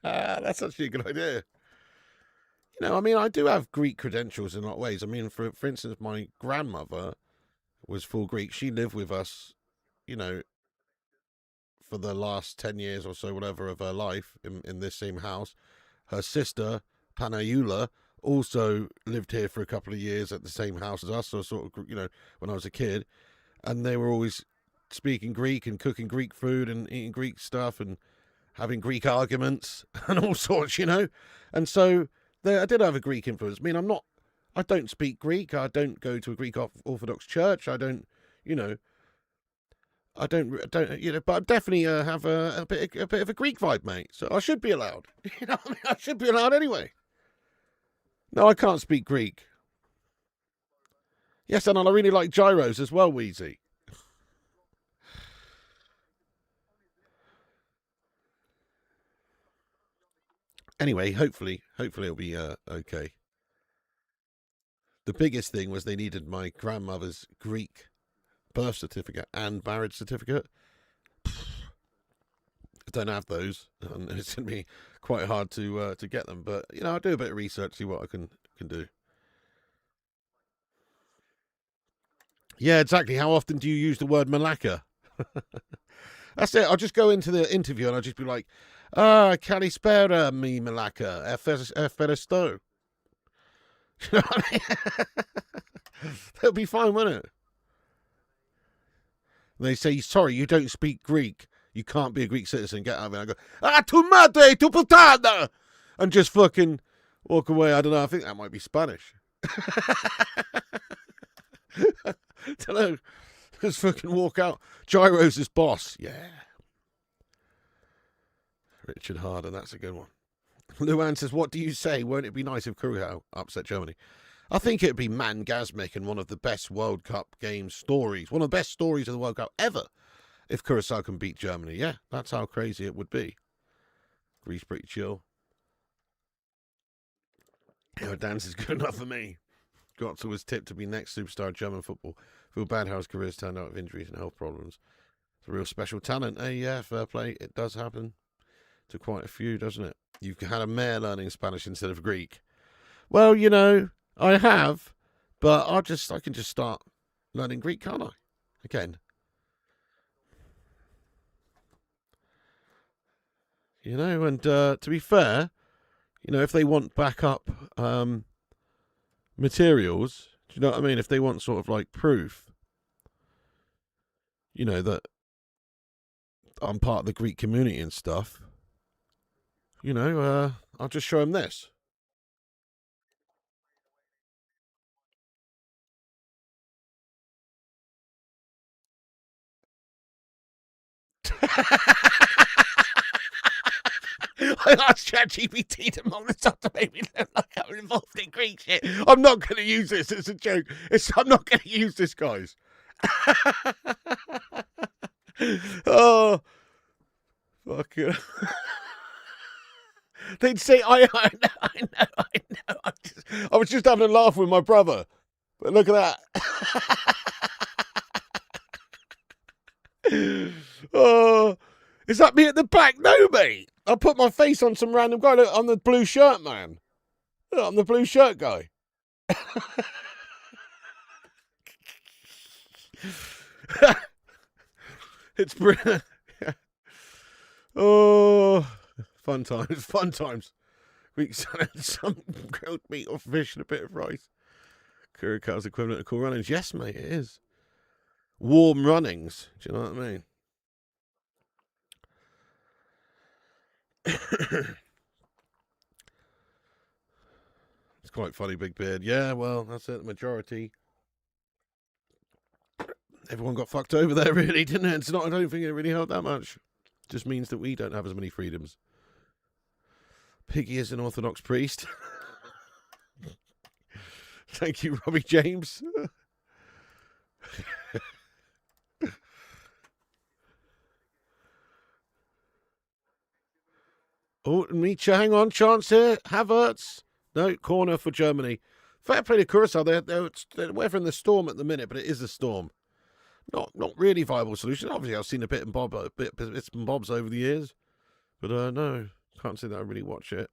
That's actually a good idea. I do have Greek credentials in a lot of ways. For instance, my grandmother was full Greek. She lived with us, for the last 10 years or so, whatever, of her life in this same house. Her sister, Panayula, also lived here for a couple of years at the same house as us, so sort of, when I was a kid. And they were always speaking Greek and cooking Greek food and eating Greek stuff and having Greek arguments and all sorts, And so I did have a Greek influence. I don't speak Greek. I don't go to a Greek Orthodox church. I don't, but I definitely have a bit of a Greek vibe, mate. So I should be allowed. I should be allowed anyway. No, I can't speak Greek. Yes, and I really like gyros as well, Wheezy. Anyway, hopefully it'll be okay. The biggest thing was they needed my grandmother's Greek birth certificate and marriage certificate. I don't have those, and it's going to be quite hard to get them. But I'll do a bit of research, see what I can do. Yeah, exactly. How often do you use the word Malacca? That's it. I'll just go into the interview and I'll just be like, Kalispera, mi Malacca, Eferisto. You know what I mean? That'll be fine, won't it? And they say, sorry, you don't speak Greek. You can't be a Greek citizen. Get out of it. I go, tu madre, tu putada! And just fucking walk away. I don't know. I think that might be Spanish. Don't know. Just fucking walk out. Gyro's his boss. Yeah. Richard Harder, that's a good one. Luan says, what do you say? Won't it be nice if Curaçao upset Germany? I think it would be mangasmic and one of the best World Cup game stories. One of the best stories of the World Cup ever. If Curaçao can beat Germany. Yeah, that's how crazy it would be. Greece pretty chill. Dance is good enough for me. Götze was tipped to be next superstar of German football. Feel bad how his career's turned out with injuries and health problems. It's a real special talent. Hey, yeah, fair play. It does happen to quite a few, doesn't it? You've had a mayor learning Spanish instead of Greek. Well, I have, but I can just start learning Greek, can't I? Again. And to be fair, if they want backup materials, do you know what I mean? If they want sort of like proof, that I'm part of the Greek community and stuff, I'll just show them this. I asked ChatGPT to monitor to make me look like I'm involved in Greek shit. I'm not going to use this. It's a joke. I'm not going to use this, guys. Oh, fuck it. They'd say, I know. I was just having a laugh with my brother. But look at that. Oh, is that me at the back? No, mate. I put my face on some random guy. Look, I'm the blue shirt man. Look, I'm the blue shirt guy. It's brilliant. Oh, fun times. Greek salad, some grilled meat or fish and a bit of rice. Curaçao's equivalent of Cool Runnings. Yes, mate, it is. Warm Runnings. Do you know what I mean? It's quite funny, Big Beard. Yeah, well, that's it. The majority. Everyone got fucked over there, really, didn't it? I don't think it really helped that much. Just means that we don't have as many freedoms. Piggy is an Orthodox priest. Thank you, Robbie James. Oh, Nietzsche, hang on, chance here. Havertz. No, corner for Germany. Fair play to Curaçao. They're weathering the storm at the minute, but it is a storm. Not really viable solution. Obviously, I've seen a bit and bits and bobs over the years, but no, can't say that I really watch it.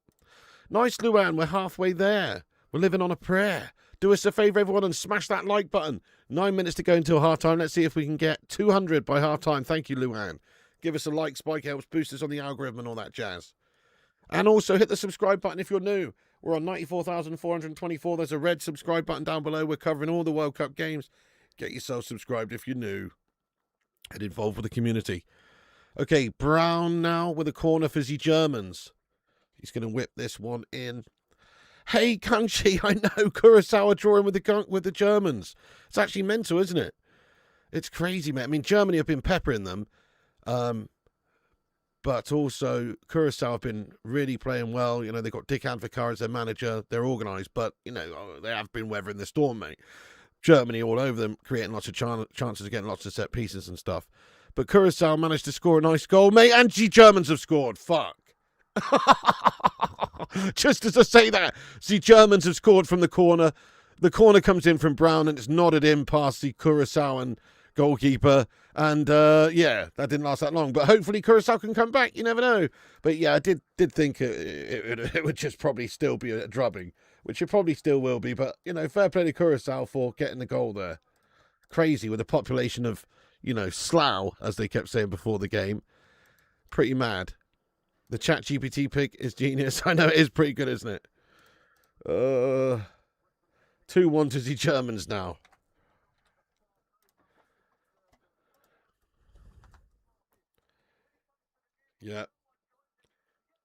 Nice, Luann. We're halfway there. We're living on a prayer. Do us a favour, everyone, and smash that like button. 9 minutes to go until half time. Let's see if we can get 200 by half time. Thank you, Luann. Give us a like. Spike helps boost us on the algorithm and all that jazz. And also hit the subscribe button if you're new. We're on 94,424. There's a red subscribe button down below. We're covering all the World Cup games. Get yourself subscribed if you're new and involved with the community. Okay, Brown now with a corner for the Germans. He's going to whip this one in. Hey, Kangchi, I know Curaçao are drawing with the Germans. It's actually mental, isn't it? It's crazy, man. I mean, Germany have been peppering them. But also, Curaçao have been really playing well. They've got Dick Advocar as their manager. They're organised, but, they have been weathering the storm, mate. Germany all over them, creating lots of chances of getting lots of set pieces and stuff. But Curaçao managed to score a nice goal, mate, and the Germans have scored. Fuck. Just as I say that, the Germans have scored from the corner. The corner comes in from Brown, and it's nodded in past the Curaçaoan goalkeeper. And, that didn't last that long. But hopefully Curaçao can come back. You never know. But, yeah, I did think it would just probably still be a drubbing, which it probably still will be. But, fair play to Curaçao for getting the goal there. Crazy with a population of, Slough, as they kept saying before the game. Pretty mad. The ChatGPT pick is genius. I know it is pretty good, isn't it? 2-1 to the Germans now. Yeah.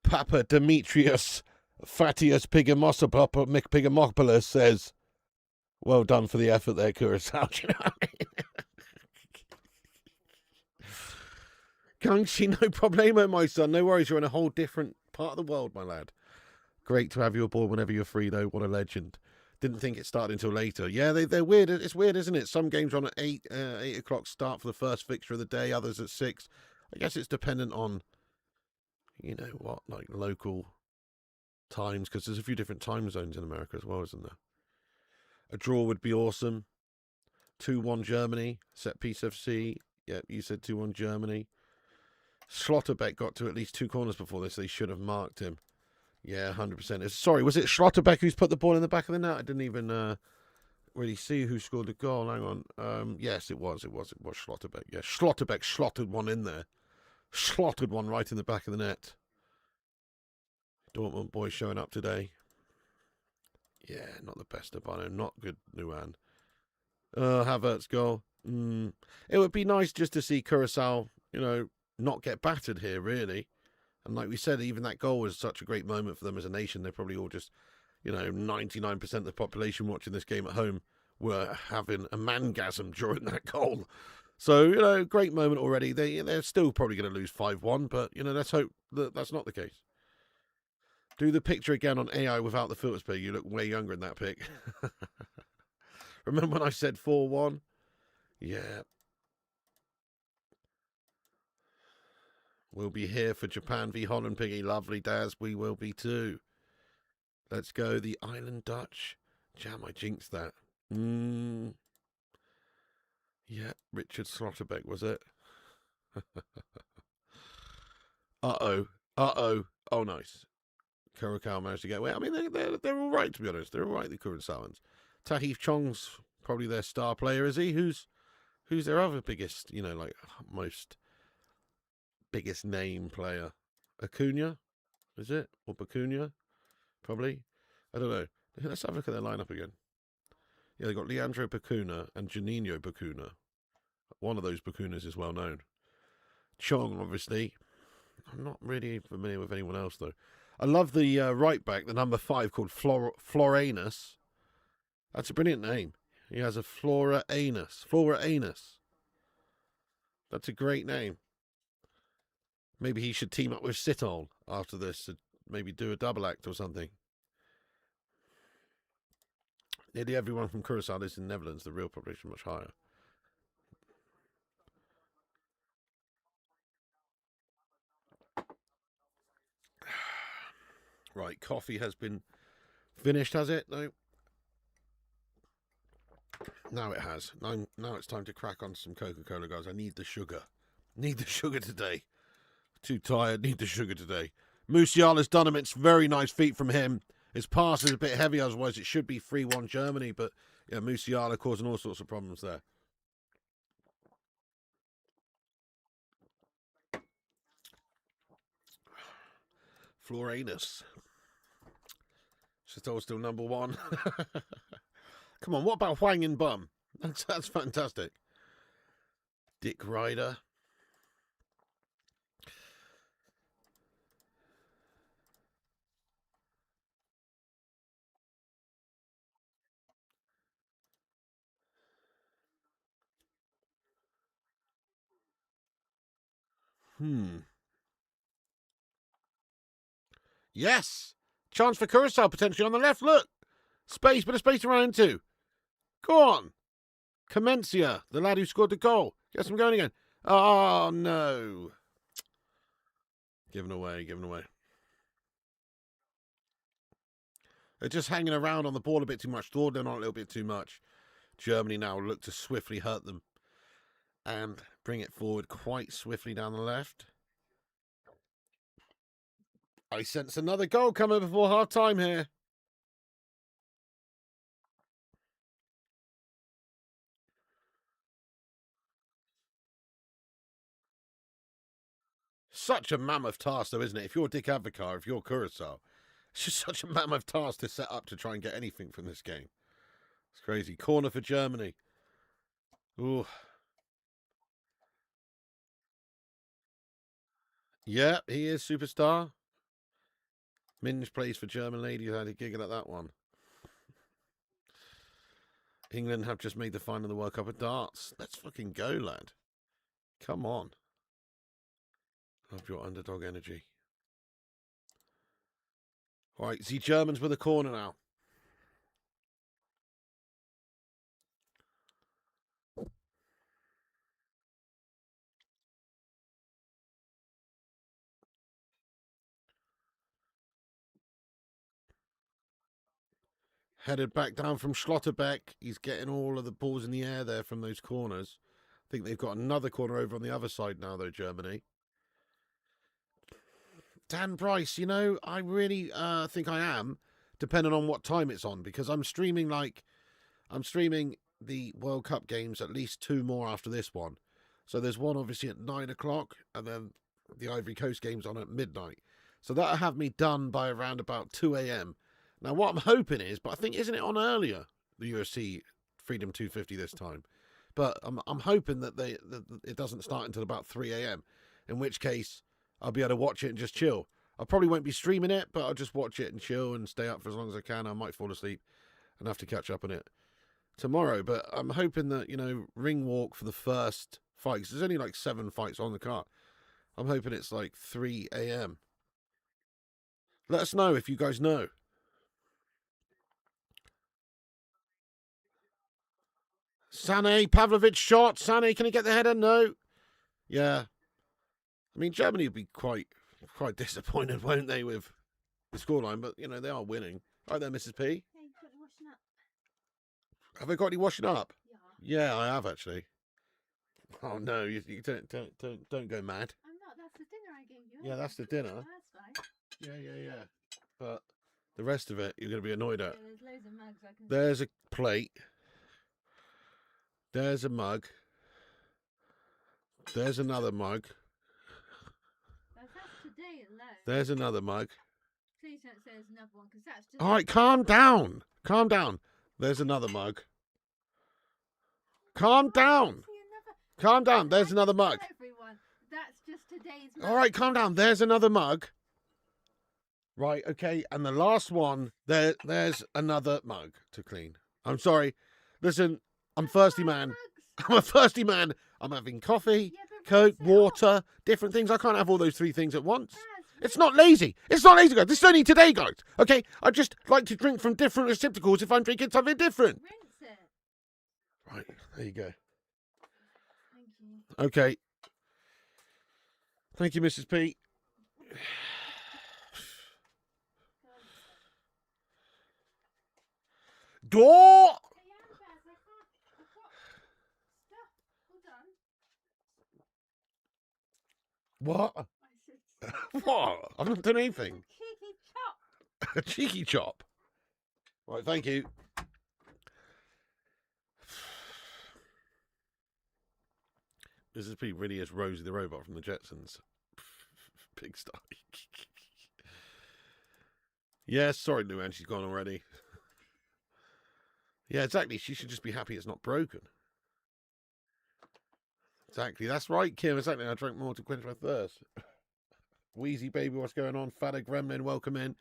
Papa Demetrius Fatius Pigamopoulos says, well done for the effort there, Curaçao. Do you know what I mean? Gangshi, no problemo, my son. No worries, you're in a whole different part of the world, my lad. Great to have you aboard whenever you're free, though. What a legend. Didn't think it started until later. Yeah, they're weird. It's weird, isn't it? Some games are on at 8 o'clock start for the first fixture of the day, others at 6. I guess it's dependent on, like local times, because there's a few different time zones in America as well, isn't there? A draw would be awesome. 2-1 Germany, set piece FC. Yeah, you said 2-1 Germany. Schlotterbeck got to at least 2 corners before this. They should have marked him. Yeah, 100%. Sorry, was it Schlotterbeck who's put the ball in the back of the net? I didn't even really see who scored the goal. Hang on. Yes, it was Schlotterbeck. Yeah, Schlotterbeck slotted one in there. Slotted one right in the back of the net. Dortmund boys showing up today. Yeah, not the best of Bono. Not good, Nuan. Havertz goal. It would be nice just to see Curaçao, not get battered here, really. And like we said, even that goal was such a great moment for them as a nation. They're probably all just, 99% of the population watching this game at home were having a mangasm during that goal. So, great moment already. They're still probably going to lose 5-1, but, let's hope that that's not the case. Do the picture again on AI without the filters, Pig. You look way younger in that pic. Remember when I said 4-1? Yeah. We'll be here for Japan v Holland, Piggy. Lovely, Daz. We will be too. Let's go. The Island Dutch. Jam, I jinxed that. Yeah, Richard Slotterbeck, was it? Uh-oh. Oh, nice. Curacao managed to get away. I mean, they're all right, to be honest. They're all right, the Curaçaoans. Tahith Chong's probably their star player, is he? Who's their other biggest, most biggest name player? Acuna, is it? Or Bacuna? Probably. I don't know. Let's have a look at their lineup again. Yeah, they've got Leandro Bacuna and Juninho Bacuna. One of those Bacunas is well known. Chong, obviously. I'm not really familiar with anyone else, though. I love the right back, the number 5, called Floranus. That's a brilliant name. He has a Flora anus. That's a great name. Maybe he should team up with Sitol after this to maybe do a double act or something. Nearly everyone from Curaçao is in the Netherlands. The real population much higher. Right, coffee has been finished, has it? No. Now it has. Now it's time to crack on some Coca-Cola, guys. I need the sugar. Need the sugar today. Too tired. Need the sugar today. Musiala's done him. It's very nice feet from him. His pass is a bit heavy, otherwise it should be 3-1 Germany. But yeah, Musiala causing all sorts of problems there. Floranus. Chateau's still number 1. Come on, what about Huang and Bum? That's fantastic. Dick Ryder. Yes! Chance for Curaçao potentially on the left. Look! Bit of space to run into. Go on! Comencia, the lad who scored the goal. Gets him going again. Oh, no. Given away. They're just hanging around on the ball a bit too much. Thought on a little bit too much. Germany now look to swiftly hurt them and bring it forward quite swiftly down the left. I sense another goal coming before half-time here. Such a mammoth task, though, isn't it? If you're Dick Advocar, if you're Curaçao, it's just such a mammoth task to set up to try and get anything from this game. It's crazy. Corner for Germany. Ooh. Yeah, he is superstar. Minge plays for German ladies. I had a giggle at that one. England have just made the final of the World Cup of Darts. Let's fucking go, lad. Come on. Love your underdog energy. All right, the Germans with a corner now. Headed back down from Schlotterbeck. He's getting all of the balls in the air there from those corners. I think they've got another corner over on the other side now, though, Germany. Dan Bryce, you know, I really think I am, depending on what time it's on, because I'm streaming the World Cup games, at least 2 more after this one. So there's one obviously at 9 o'clock, and then the Ivory Coast game's on at midnight. So that'll have me done by around about 2 a.m. Now, what I'm hoping is, but I think, isn't it on earlier, the UFC Freedom 250 this time? But I'm hoping that it doesn't start until about 3 a.m., in which case I'll be able to watch it and just chill. I probably won't be streaming it, but I'll just watch it and chill and stay up for as long as I can. I might fall asleep and have to catch up on it tomorrow. But I'm hoping that, you know, ring walk for the first fight, 'cause there's only like 7 fights on the card. I'm hoping it's like 3 a.m. Let us know if you guys know. Sané, Pavlovich shot. Sané, can he get the header? No. Yeah. I mean, Germany would be quite disappointed, won't they, with the scoreline? But, you know, they are winning. Right there, Mrs. P.
Hey, you got any washing up?
Have I got any washing up?
Yeah.
Yeah, I have, actually. Oh, no, you don't go mad.
I'm not. That's the dinner I gave you.
Yeah, that's the dinner.
Oh, that's fine.
Yeah. But the rest of it, you're going to be annoyed at.
Yeah, there's loads of mugs I can.
There's a plate. There's a mug. There's another mug.
That's today alone.
There's another mug.
Please don't say there's another one, because that's just.
All right, calm down. Calm down. There's another mug. Calm down. Calm down. There's another mug.
Everyone, that's just today's mug.
All right, calm down. There's another mug. Right, okay. And the last one, there's another mug to clean. I'm sorry. Listen, I'm thirsty, man. I'm a thirsty man. I'm having coffee, Coke, water, different things. I can't have all those 3 things at once. It's not lazy. It's not lazy, guys. This is only today, guys. Okay? I just like to drink from different receptacles if I'm drinking something different.
Rinse it.
Right, there you go.
Thank you.
Okay. Thank you, Mrs. P. Door!
Hey, Annabeth, I can't. I've got stuff. Hold on.
What?
I said
What? I've not done anything.
cheeky chop.
A cheeky chop. Right, thank you. Mrs. P really is Rosie the Robot from the Jetsons. Pigsty. Yes, sorry, Luann, she's gone already. Yeah, exactly. She should just be happy it's not broken. Exactly. That's right, Kim. Exactly. I drank more to quench my thirst. Wheezy baby, what's going on? Fada Gremlin, welcome in.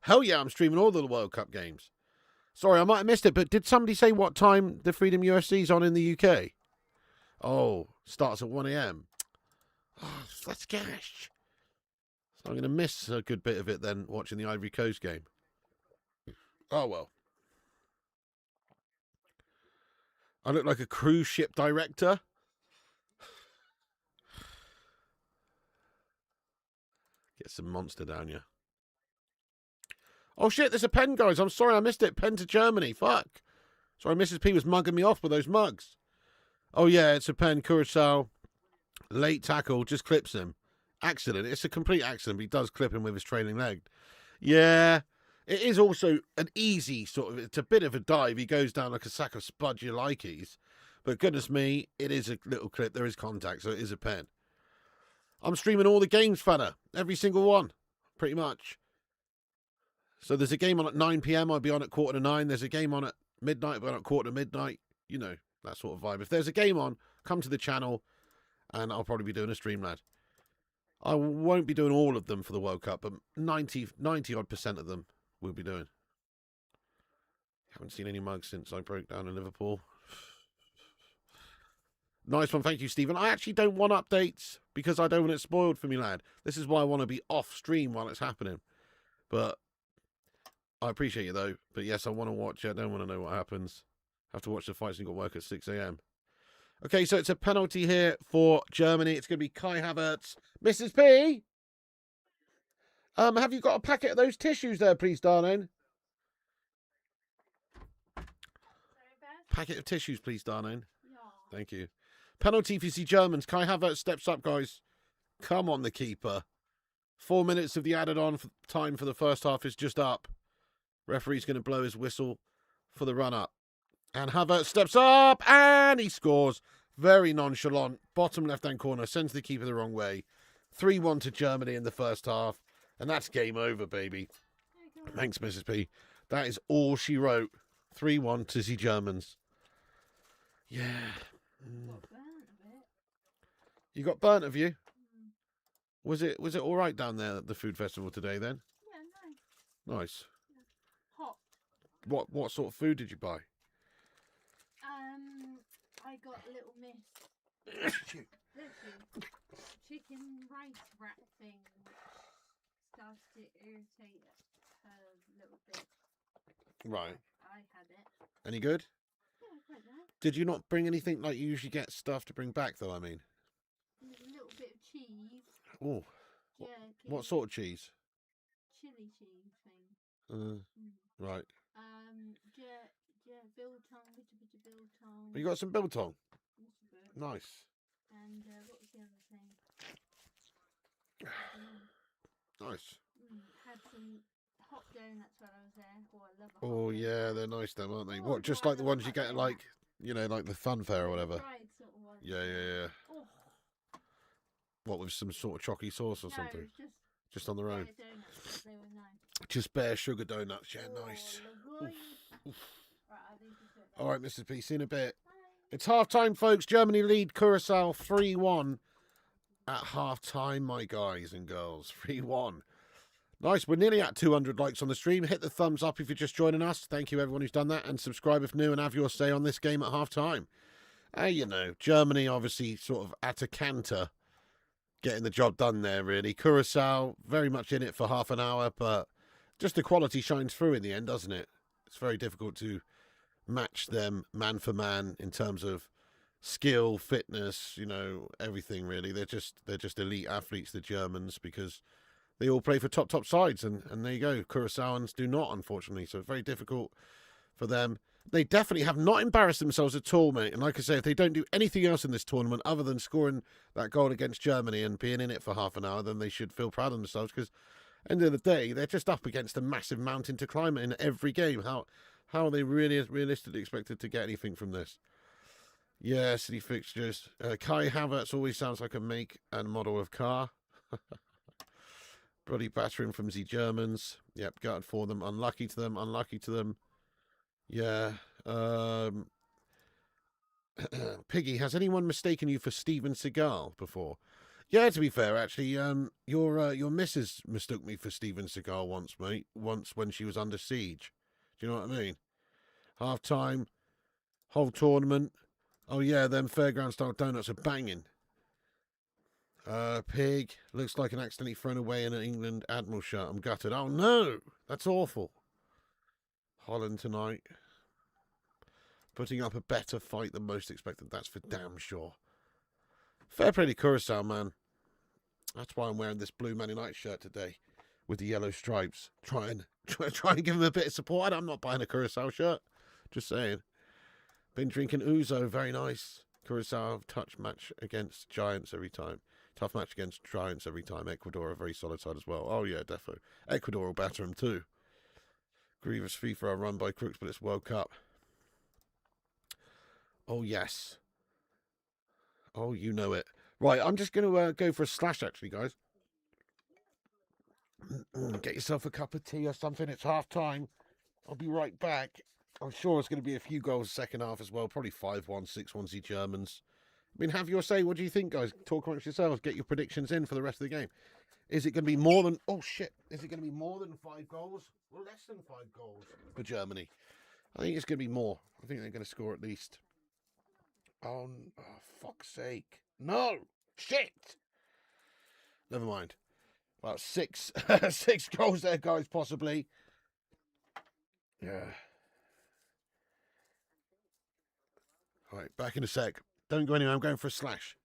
Hell yeah, I'm streaming all the World Cup games. Sorry, I might have missed it, but did somebody say what time the Freedom UFC's on in the UK? Oh, starts at 1 a.m. Oh, that's gash. So I'm going to miss a good bit of it then, watching the Ivory Coast game. Oh, well. I look like a cruise ship director. Get some monster down you. Oh, shit, there's a pen, guys. I'm sorry I missed it. Pen to Germany. Fuck. Sorry, Mrs. P was mugging me off with those mugs. Oh, yeah, it's a pen. Curaçao. Late tackle. Just clips him. Accident. It's a complete accident, but he does clip him with his trailing leg. Yeah. It is also an easy sort of, it's a bit of a dive. He goes down like a sack of spudgy likeys. But goodness me, it is a little clip. There is contact, so it is a pen. I'm streaming all the games, Fada. Every single one, pretty much. So there's a game on at 9 p.m. I'll be on at 8:45. There's a game on at midnight. I'll be on at 8:45. You know, that sort of vibe. If there's a game on, come to the channel, and I'll probably be doing a stream, lad. I won't be doing all of them for the World Cup, but 90-odd% of them we'll be doing. Haven't seen any mugs since I broke down in Liverpool. Nice one, thank you, Stephen. I actually don't want updates because I don't want it spoiled for me, lad. This is why I want to be off stream while it's happening. But I appreciate you, though. But yes, I want to watch it. I don't want to know what happens. I have to watch the fights and got work at 6 a.m. Okay, so it's a penalty here for Germany. It's going to be Kai Havertz. Mrs. P? Have you got a packet of those tissues there, please, darling?
Sorry, Beth?
Packet of tissues, please, darling.
Yeah.
Thank you. Penalty for the Germans. Kai Havertz steps up, guys. Come on, the keeper. 4 minutes of the added on time for the first half is just up. Referee's going to blow his whistle for the run-up. And Havertz steps up, and he scores. Very nonchalant. Bottom left-hand corner. Sends the keeper the wrong way. 3-1 to Germany in the first half. And that's game over, baby. Thanks, Mrs. P. That is all she wrote. 3-1 to the Germans. Yeah.
Got burnt a bit.
You got burnt, have you? Was it all right down there at the food festival today then?
Yeah, nice.
Nice.
Hot.
What sort of food did you buy?
I got Little Miss. Chicken rice wrap thing, which started to irritate her a little bit.
Right.
I had it.
Any good?
Yeah, quite nice.
Did you not bring anything like you usually get stuff to bring back though, I mean?
There's a little bit of cheese.
Oh.
Jerky.
What sort of cheese?
Chili cheese thing.
Right.
Biltong, bit of biltong.
You got some biltong?
Just a bit.
Nice.
And what was the other thing?
Nice.
Had some hot donuts while I was there. Oh, I love a hot
Oh
donut.
yeah, they're nice them, aren't they?
Oh,
What, just
I
like the
love
ones
a
you
hot
get
donut.
like, you know, like the fun fair or whatever?
Fried sort of ones.
Yeah.
Oh,
What, with some sort of chalky sauce or
no,
something?
it's
Just on their
bare
own?
donuts, but they were nice.
Just bare sugar donuts, yeah,
Oh,
nice.
lovely. Right, I'll leave you to it then.
All right, Mrs. P, see you in a bit.
Bye.
It's half-time, folks. Germany lead Curaçao 3-1 at half-time, my guys and girls. 3-1. Nice. We're nearly at 200 likes on the stream. Hit the thumbs up if you're just joining us. Thank you, everyone who's done that. And subscribe if new and have your say on this game at half-time. You know, Germany obviously sort of at a canter, getting the job done there, really. Curaçao, very much in it for half an hour, but just the quality shines through in the end, doesn't it? It's very difficult to match them man for man in terms of skill, fitness, you know, everything really. They're just elite athletes, the Germans, because they all play for top sides, and there you go. Curaçaoans do not, unfortunately, so it's very difficult for them. They definitely have not embarrassed themselves at all, mate. And like I say, if they don't do anything else in this tournament other than scoring that goal against Germany and being in it for half an hour, then they should feel proud of themselves, because at the end of the day, they're just up against a massive mountain to climb in every game. How are they really realistically expected to get anything from this? Yeah, city fixtures. Kai Havertz always sounds like a make and model of car. Bloody battering from the Germans. Yep, gutted for them. Unlucky to them. Yeah. Piggy, has anyone mistaken you for Steven Seagal before? Yeah, to be fair, actually, your missus mistook me for Steven Seagal once, mate. Once when she was under siege. Do you know what I mean? Half time, whole tournament. Oh yeah, them fairground style donuts are banging. Pig, looks like an accidentally thrown away in an England Admiral shirt. I'm gutted. Oh no, that's awful. Holland tonight. Putting up a better fight than most expected. That's for damn sure. Fair play to Curaçao, man. That's why I'm wearing this blue Man United shirt today with the yellow stripes. Try and give them a bit of support. I'm not buying a Curaçao shirt. Just saying. Been drinking ouzo. Very nice. Curaçao touch match against Giants every time. Tough match against Giants every time. Ecuador are a very solid side as well. Oh yeah, defo. Ecuador will batter them too. Grievous FIFA are run by crooks, but it's World Cup. Oh, yes. Oh, you know it. Right, I'm just going to go for a slash, actually, guys. Get yourself a cup of tea or something. It's half time. I'll be right back. I'm sure it's going to be a few goals second half as well. Probably 5-1, 6-1 the Germans. I mean, have your say. What do you think, guys? Talk amongst yourselves. Get your predictions in for the rest of the game. Is it going to be more than... Oh, shit. Is it going to be more than 5 goals? Or less than 5 goals for Germany? I think it's going to be more. I think they're going to score at least... Oh, fuck's sake. No! Shit! Never mind. About 6 6 goals there, guys, possibly. Yeah. All right, back in a sec. Don't go anywhere. I'm going for a slash.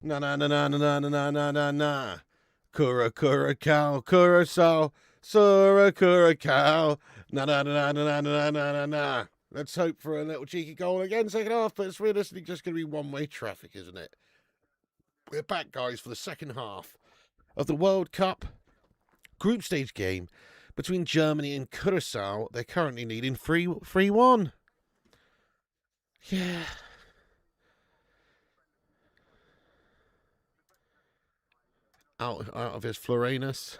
Na na na na na na na na na na. Curacao, Curaçao, curacao. Na na na na na na na na na. Let's hope for a little cheeky goal again, second half, but it's realistically just going to be one-way traffic, isn't it? We're back, guys, for the second half of the World Cup group stage game between Germany and Curaçao. They're currently leading 3-1. Yeah. Out of his Florenus.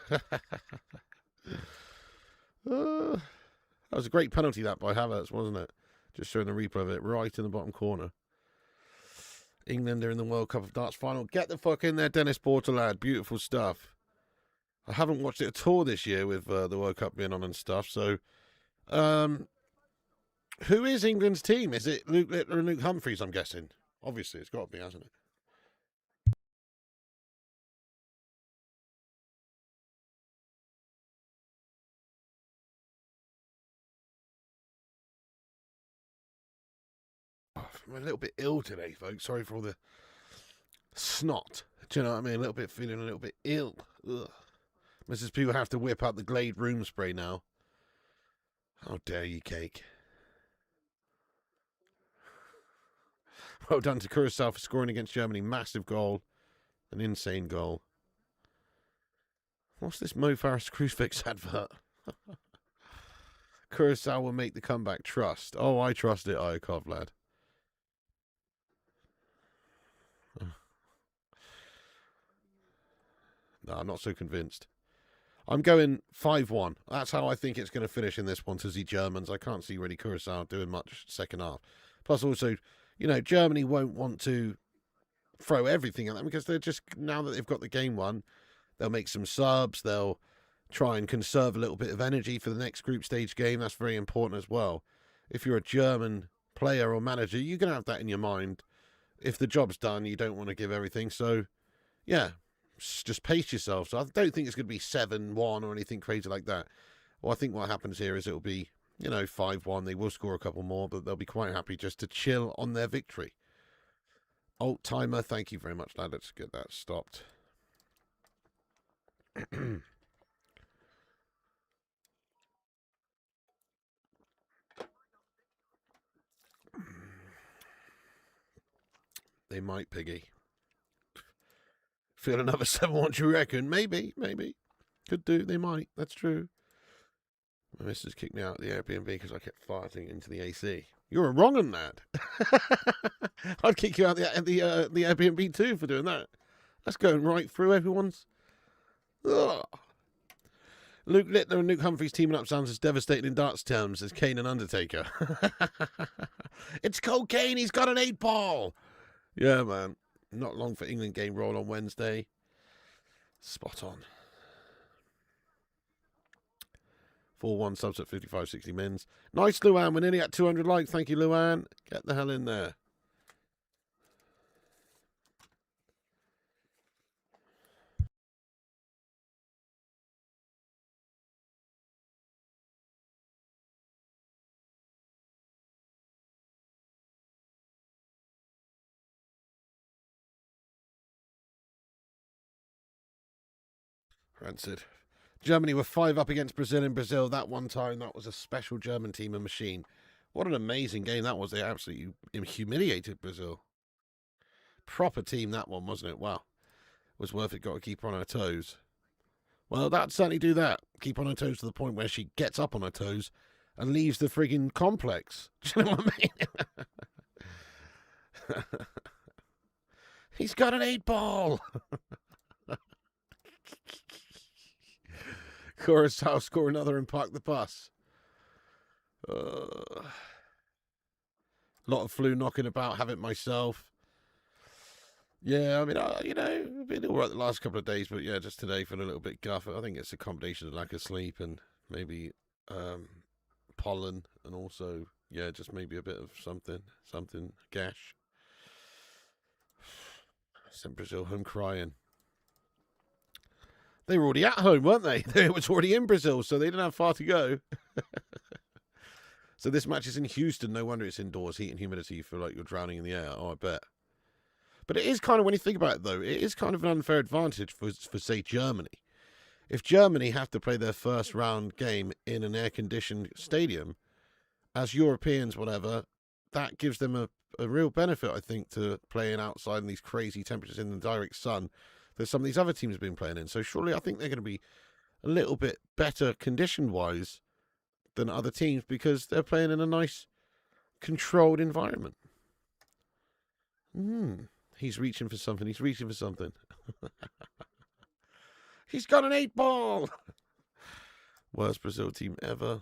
That was a great penalty, that, by Havertz, wasn't it? Just showing the replay of it, right in the bottom corner. England are in the World Cup of Darts final. Get the fuck in there, Dennis Porter, lad. Beautiful stuff. I haven't watched it at all this year with the World Cup being on and stuff. So, who is England's team? Is it Luke Littler and Luke Humphries, I'm guessing? Obviously, it's got to be, hasn't it? Oh, I'm a little bit ill today, folks. Sorry for all the snot. Do you know what I mean? Feeling a little bit ill. Ugh. Mrs. People have to whip out the Glade room spray now. How dare you, cake. Well done to Curaçao for scoring against Germany. Massive goal. An insane goal. What's this Mo Farah's crucifix advert? Curaçao will make the comeback. Trust. Oh, I trust it, Iakov, lad. No, I'm not so convinced. I'm going 5-1. That's how I think it's going to finish in this one to the Germans. I can't see really Curaçao doing much second half. Plus, also, you know, Germany won't want to throw everything at them because they're just, now that they've got the game won, they'll make some subs. They'll try and conserve a little bit of energy for the next group stage game. That's very important as well. If you're a German player or manager, you're going to have that in your mind. If the job's done, you don't want to give everything. So, yeah, just pace yourself. So I don't think it's going to be 7-1 or anything crazy like that. Well, I think what happens here is it'll be, 5-1. They will score a couple more, but they'll be quite happy just to chill on their victory. Alt timer, thank you very much, lad. Let's get that stopped. They might, Piggy. Feel another 7-1, you reckon? Maybe. Could do, they might. That's true. My missus kicked me out of the Airbnb because I kept farting into the AC. You were wrong on that. I'd kick you out the Airbnb too for doing that. That's going right through everyone's. Ugh. Luke Littler and Luke Humphries teaming up sounds as devastating in darts terms as Kane and Undertaker. It's cocaine. He's got an 8-ball. Yeah, man. Not long for England game roll on Wednesday. Spot on. 4-1 subs at 55-60 mins. Nice, Luan. We're nearly at 200 likes. Thank you, Luan. Get the hell in there. Rancid. Germany were 5 up against Brazil in Brazil that one time. That was a special German team and machine. What an amazing game that was. They absolutely humiliated Brazil. Proper team, that one, wasn't it? Wow. It was worth it. Got to keep her on her toes. Well, that'd certainly do that. Keep on her toes to the point where she gets up on her toes and leaves the frigging complex. Do you know what I mean? He's got an 8-ball. Curaçao score another and park the bus. A lot of flu knocking about. Have it myself. Yeah, I mean, I've been all right the last couple of days, but yeah, just today feeling a little bit guff. I think it's a combination of lack of sleep and maybe pollen, and also, yeah, just maybe a bit of something gash. Sent Brazil home crying. They were already at home, weren't they? They was already in Brazil, so they didn't have far to go. So this match is in Houston. No wonder it's indoors. Heat and humidity. You feel like you're drowning in the air. Oh, I bet. But it is kind of, when you think about it, though, it is kind of an unfair advantage for say, Germany. If Germany have to play their first round game in an air-conditioned stadium, as Europeans, whatever, that gives them a real benefit, I think, to playing outside in these crazy temperatures in the direct sun that some of these other teams have been playing in. So surely I think they're going to be a little bit better condition-wise than other teams because they're playing in a nice, controlled environment. He's reaching for something. He's reaching for something. He's got an 8-ball. Worst Brazil team ever.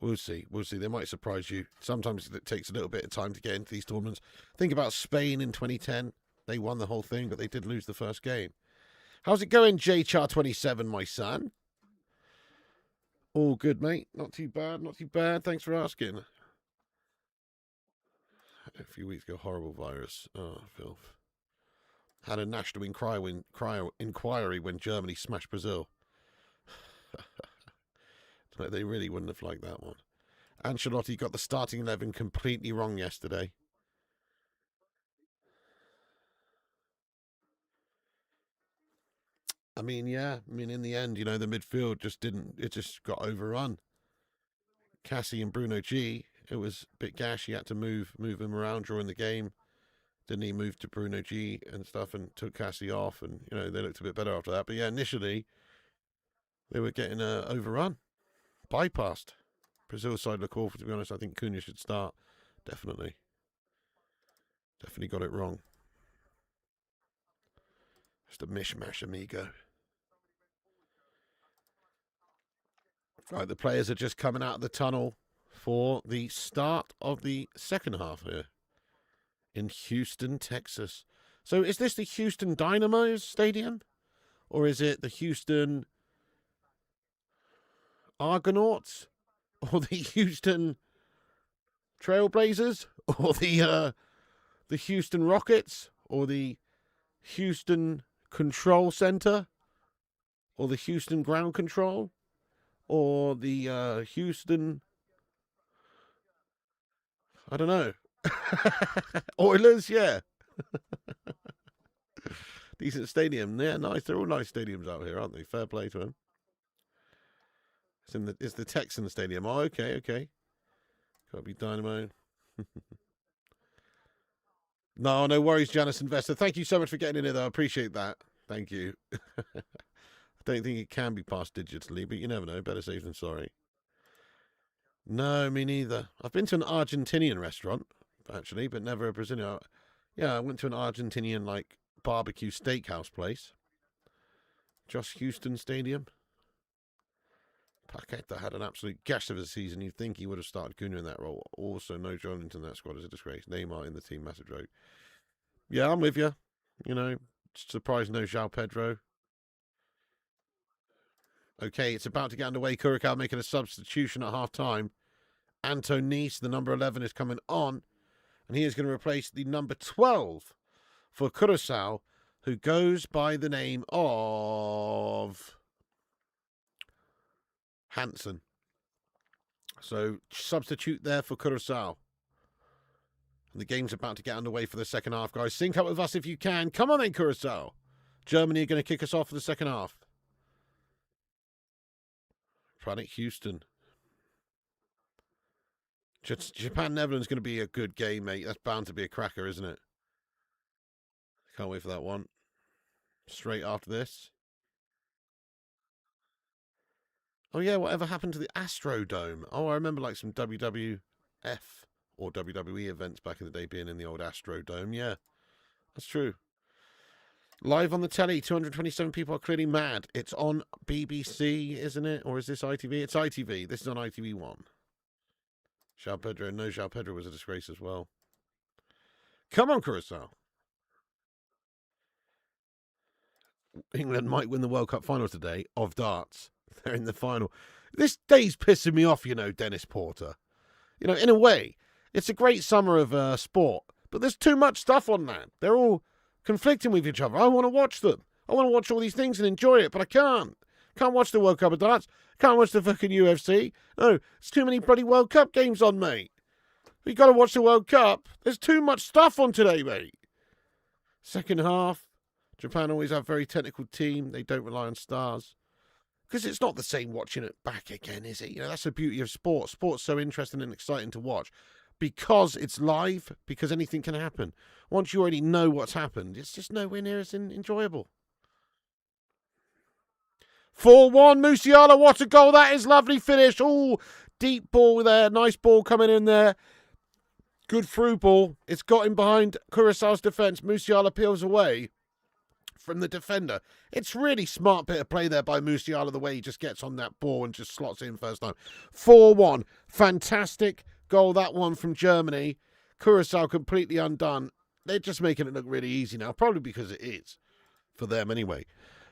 We'll see. We'll see. They might surprise you. Sometimes it takes a little bit of time to get into these tournaments. Think about Spain in 2010. They won the whole thing, but they did lose the first game. How's it going, JChar27, my son? All good, mate. Not too bad. Not too bad. Thanks for asking. A few weeks ago, horrible virus. Oh, filth. Had a national inquiry when Germany smashed Brazil. They really wouldn't have liked that one. Ancelotti got the starting 11 completely wrong yesterday. I mean, yeah. I mean, in the end, the midfield just didn't... It just got overrun. Cassie and Bruno G, it was a bit gash. He had to move him around during the game. Didn't he move to Bruno G and stuff and took Cassie off? And, they looked a bit better after that. But, yeah, initially, they were getting overrun. Bypassed. Brazil's side look awful, to be honest. I think Cunha should start. Definitely. Definitely got it wrong. Just a mishmash, amigo. Right, the players are just coming out of the tunnel for the start of the second half here in Houston, Texas. So is this the Houston Dynamo's stadium? Or is it the Houston Argonauts? Or the Houston Trailblazers? Or the Houston Rockets? Or the Houston Control Center? Or the Houston Ground Control? Or the Houston... I don't know. Oilers, yeah. Decent stadium. Yeah, nice. They're all nice stadiums out here, aren't they? Fair play to them. It's the Texan Stadium. Oh, okay. Gotta be Dynamo. No worries, Janice Investor. Thank you so much for getting in here, though. I appreciate that. Thank you. I don't think it can be passed digitally, but you never know. Better safe than sorry. No, me neither. I've been to an Argentinian restaurant, actually, but never a Brazilian. Yeah, I went to an Argentinian, barbecue steakhouse place. Josh Houston Stadium. Paqueta had an absolute gash of a season. You'd think he would have started Cunha in that role. Also, no Joelinton in that squad is a disgrace. Neymar in the team, massive joke. Yeah, I'm with you. Surprised no João Pedro. Okay, it's about to get underway. Curacao making a substitution at half-time. Antonice, the number 11, is coming on. And he is going to replace the number 12 for Curaçao, who goes by the name of Hansen. So, substitute there for Curaçao. And the game's about to get underway for the second half, guys. Sync up with us if you can. Come on then, Curaçao. Germany are going to kick us off for the second half. Planet Houston. Japan-Netherlands going to be a good game, mate. That's bound to be a cracker, isn't it? Can't wait for that one. Straight after this. Oh, yeah, whatever happened to the Astrodome? Oh, I remember some WWF or WWE events back in the day being in the old Astrodome. Yeah, that's true. Live on the telly, 227 people are clearly mad. It's on BBC, isn't it? Or is this ITV? It's ITV. This is on ITV1. João Pedro. No, João Pedro was a disgrace as well. Come on, Curaçao. England might win the World Cup final today of darts. They're in the final. This day's pissing me off, Dennis Porter. In a way, it's a great summer of sport, but there's too much stuff on that. They're all conflicting with each other. I want to watch them. I want to watch all these things and enjoy it, but I can't. Can't watch the World Cup of darts. Can't watch the fucking UFC. No, it's too many bloody World Cup games on, mate. You got to watch the World Cup. There's too much stuff on today, mate. Second half, Japan always have a very technical team. They don't rely on stars. Because it's not the same watching it back again, is it? You know, that's the beauty of sport. Sport's so interesting and exciting to watch. Because it's live, because anything can happen. Once you already know what's happened, it's just nowhere near as enjoyable. 4-1, Musiala, what a goal. That is lovely finish. Oh, deep ball there. Nice ball coming in there. Good through ball. It's got him behind Curaçao's defence. Musiala peels away from the defender. It's really smart bit of play there by Musiala, the way he just gets on that ball and just slots in first time. 4-1. Fantastic goal, that one from Germany. Curaçao completely undone. They're just making it look really easy now, probably because it is for them anyway.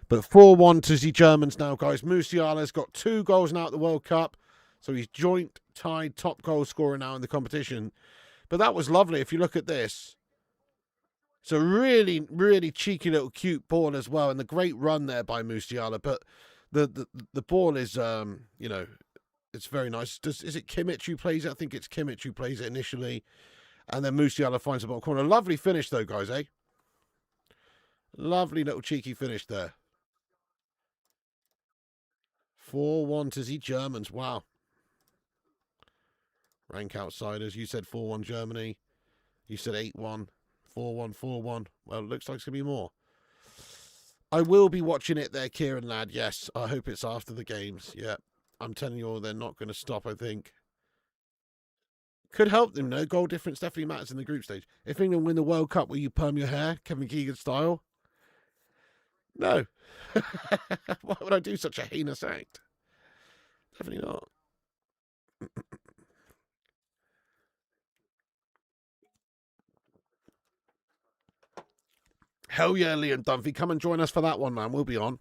But 4-1 to the Germans now, guys. Musiala's got 2 goals now at the World Cup, so he's joint tied top goal scorer now in the competition. But that was lovely. If you look at this, it's a really, really cheeky little cute ball as well, and the great run there by Musiala. But the ball is, you know, it's very nice. Is it Kimmich who plays it? I think it's Kimmich who plays it initially, and then Musiala finds the bottom corner. Lovely finish though, guys, eh? Lovely little cheeky finish there. 4-1 to the Germans. Wow. Rank outsiders. You said 4-1 Germany. You said 8-1. 4-1, 4-1. Well, it looks like it's going to be more. I will be watching it there, Kieran, lad. Yes, I hope it's after the games. Yeah, I'm telling you all, they're not going to stop, I think. Could help them, though. Goal difference definitely matters in the group stage. If England win the World Cup, will you perm your hair, Kevin Keegan style? No. Why would I do such a heinous act? Definitely not. Hell yeah, Liam Dunphy. Come and join us for that one, man. We'll be on.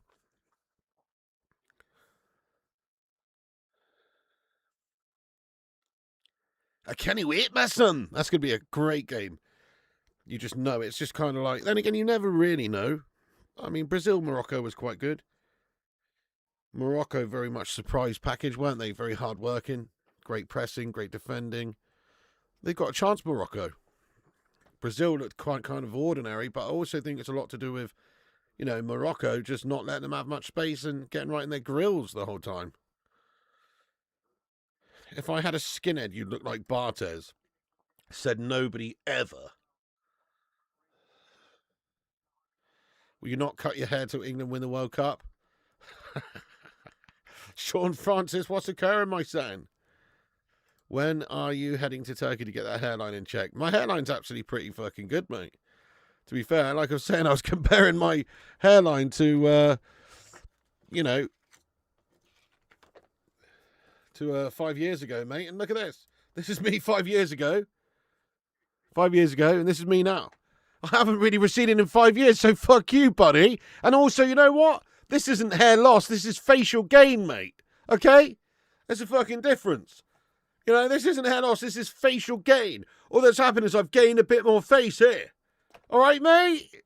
I can't wait, my son. That's going to be a great game. You just know. It's just kind of like... Then again, you never really know. I mean, Brazil-Morocco was quite good. Morocco, very much surprise package, weren't they? Very hard-working. Great pressing, great defending. They've got a chance, Morocco. Brazil looked quite kind of ordinary, but I also think it's a lot to do with, you know, Morocco just not letting them have much space and getting right in their grills the whole time. If I had a skinhead, you'd look like Barthez. Said nobody ever. Will you not cut your hair till England win the World Cup? Sean Francis, what's occurring, my son? When are you heading to Turkey to get that hairline in check? My hairline's actually pretty fucking good, mate. To be fair, like I was saying, I was comparing my hairline to, you know, to 5 years ago, mate. And look at this. This is me 5 years ago. 5 years ago, and this is me now. I haven't really receded in 5 years, so fuck you, buddy. And also, you know what? This isn't hair loss. This is facial gain, mate. Okay? There's a fucking difference. You know, this isn't hair loss. This is facial gain. All that's happened is I've gained a bit more face here. All right, mate?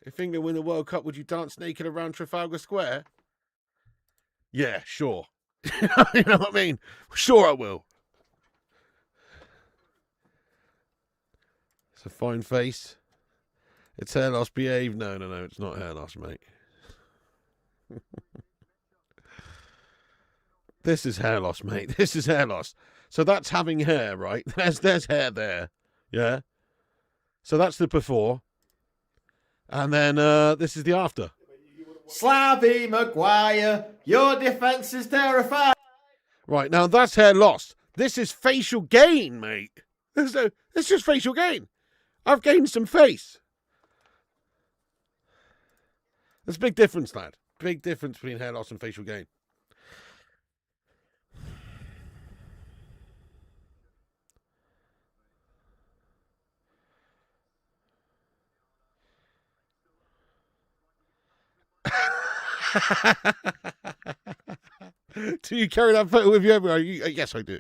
If England win the World Cup, would you dance naked around Trafalgar Square? Yeah, sure. You know what I mean? Sure I will. It's a fine face. It's hair loss. Behave. No, it's not hair loss, mate. This is hair loss, mate. This is hair loss. So that's having hair, right? There's hair there. Yeah. So that's the before. And then this is the after.
Slabby Maguire, your defence is terrifying.
Right, now that's hair loss. This is facial gain, mate. It's just facial gain. I've gained some face. There's a big difference, lad. Big difference between hair loss and facial gain. Do you carry that photo with you everywhere? Yes, I do.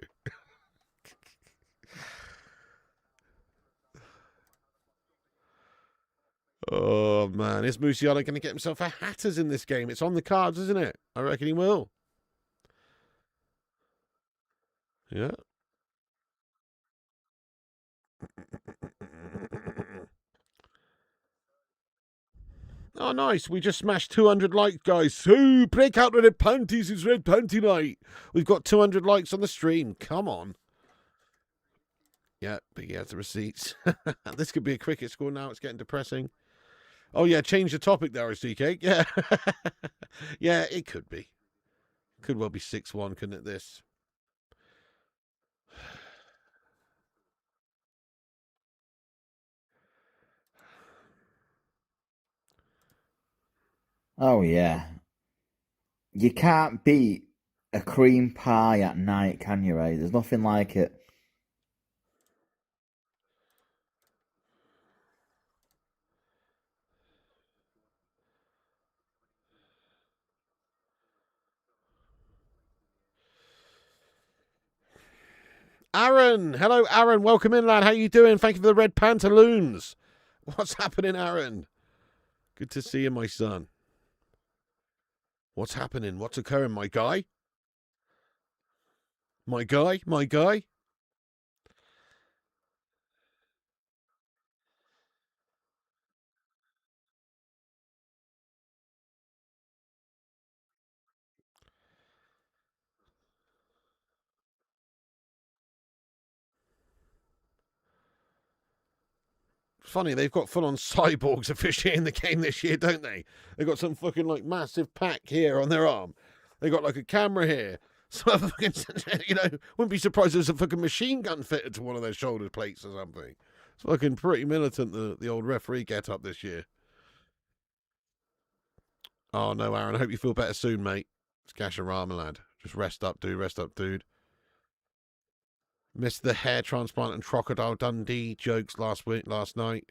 Oh, man. Is Musiala going to get himself a Hatters in this game? It's on the cards, isn't it? I reckon he will. Yeah. Oh, nice. We just smashed 200 likes, guys. So, break out the red panties. It's red panty night. We've got 200 likes on the stream. Come on. Yeah, but he has the receipts. This could be a cricket score now. It's getting depressing. Oh, yeah, change the topic there, CK. Yeah. Yeah, it could be. Could well be 6-1, couldn't it, this?
Oh, yeah. You can't beat a cream pie at night, can you, Ray? There's nothing like it.
Aaron! Hello, Aaron. Welcome in, lad. How you doing? Thank you for the red pantaloons. What's happening, Aaron? Good to see you, my son. What's happening? What's occurring, my guy? My guy? My guy? Funny, they've got full-on cyborgs officiating the game this year, don't they? They've got some fucking, like, massive pack here on their arm. They got, like, a camera here. So, fucking, you know, wouldn't be surprised if there's a fucking machine gun fitted to one of their shoulder plates or something. It's fucking pretty militant, the old referee get-up this year. Oh, no, Aaron, I hope you feel better soon, mate. It's Gasharama, lad. Just rest up, dude. Rest up, dude. Missed the hair transplant and Crocodile Dundee jokes last night.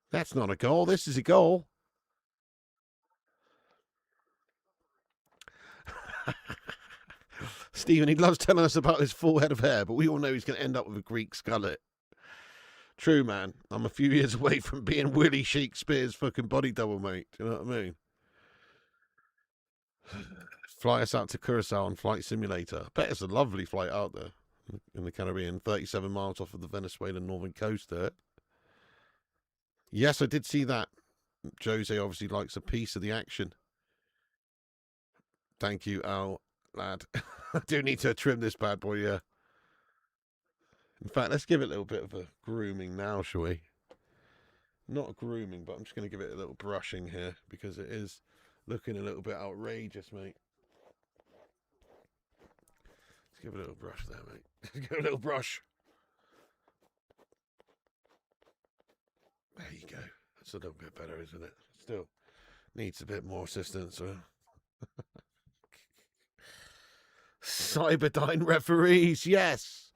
That's not a goal. This is a goal. Stephen, he loves telling us about his full head of hair, but we all know he's going to end up with a Greek skullet. True, man. I'm a few years away from being Willie Shakespeare's fucking body double, mate. Do you know what I mean? Fly us out to Curaçao on Flight Simulator. I bet it's a lovely flight out there in the Caribbean, 37 miles off of the Venezuelan northern coast there. Yes, I did see that. Jose obviously likes a piece of the action. Thank you, Al, lad. I do need to trim this bad boy, yeah. In fact, let's give it a little bit of a grooming now, shall we? Not a grooming, but I'm just going to give it a little brushing here because it is looking a little bit outrageous, mate. Let's give it a little brush there, mate. Let's give it a little brush. There you go. That's a little bit better, isn't it? Still needs a bit more assistance. Cyberdyne referees, yes.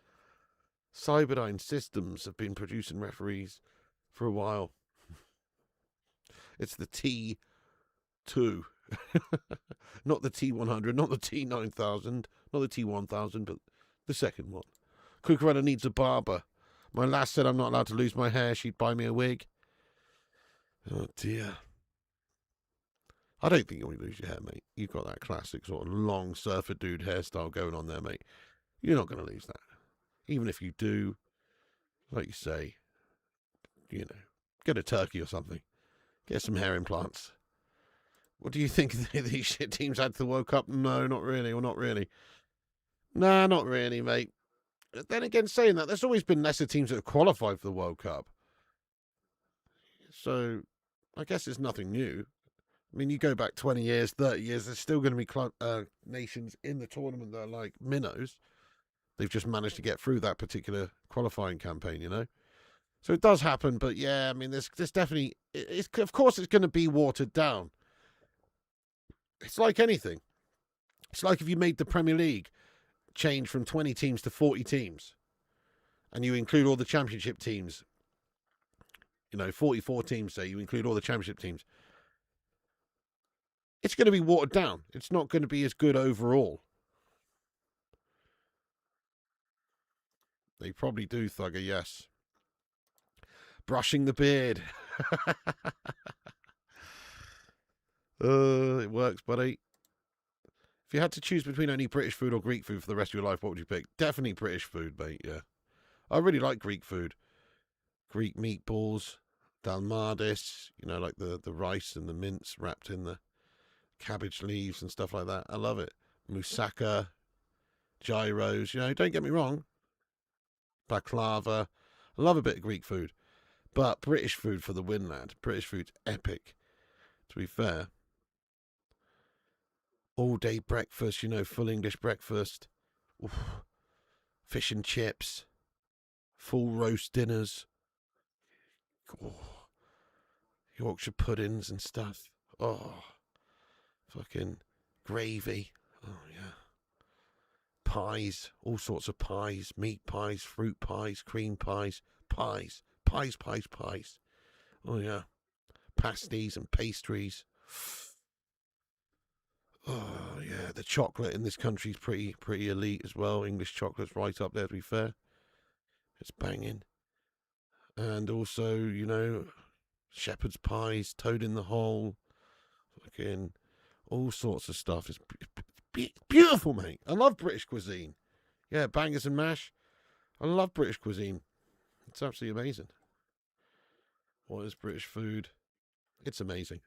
Cyberdyne Systems have been producing referees for a while. It's the T2. Not the T100, not the T9000, not the T1000, but the second one. Cucurella needs a barber. My lass said I'm not allowed to lose my hair. She'd buy me a wig. Oh, dear. I don't think you'll lose your hair, mate. You've got that classic sort of long surfer dude hairstyle going on there, mate. You're not going to lose that. Even if you do, like you say, you know, get a turkey or something. Get some hair implants. What do you think these shit teams had to the World Cup? No, not really, or not really. Nah, not really, mate. Then again, saying that, there's always been lesser teams that have qualified for the World Cup. So, I guess it's nothing new. I mean, you go back 20 years, 30 years, there's still going to be nations in the tournament that are like minnows. They've just managed to get through that particular qualifying campaign, you know? So it does happen, but yeah, I mean, there's definitely... of course, it's going to be watered down. It's like anything. It's like if you made the Premier League change from 20 teams to 40 teams, and you include all the championship teams, you know, 44 teams, say, you include all the championship teams, it's going to be watered down. It's not going to be as good overall. They probably do, Thugger, yes. Brushing the beard. It works, buddy. If you had to choose between only British food or Greek food for the rest of your life, what would you pick? Definitely British food, mate, yeah. I really like Greek food. Greek meatballs, dalmadis, you know, like the rice and the mince wrapped in the cabbage leaves and stuff like that. I love it. Moussaka, gyros, you know, don't get me wrong. Baklava. I love a bit of Greek food. But British food for the win, lad. British food's epic, to be fair. All day breakfast, you know, full English breakfast. Oof. Fish and chips. Full roast dinners. Oh, Yorkshire puddings and stuff. Oh, fucking gravy. Oh, yeah. Pies. All sorts of pies. Meat pies, fruit pies, cream pies. Pies. Pies, pies, pies. Oh, yeah. Pasties and pastries. Oh, yeah. The chocolate in this country's pretty elite as well. English chocolate's right up there, to be fair. It's banging. And also, you know, shepherd's pies, toad in the hole, fucking all sorts of stuff. It's beautiful, mate. I love British cuisine. Yeah, bangers and mash. I love British cuisine. It's absolutely amazing. What is British food? It's amazing.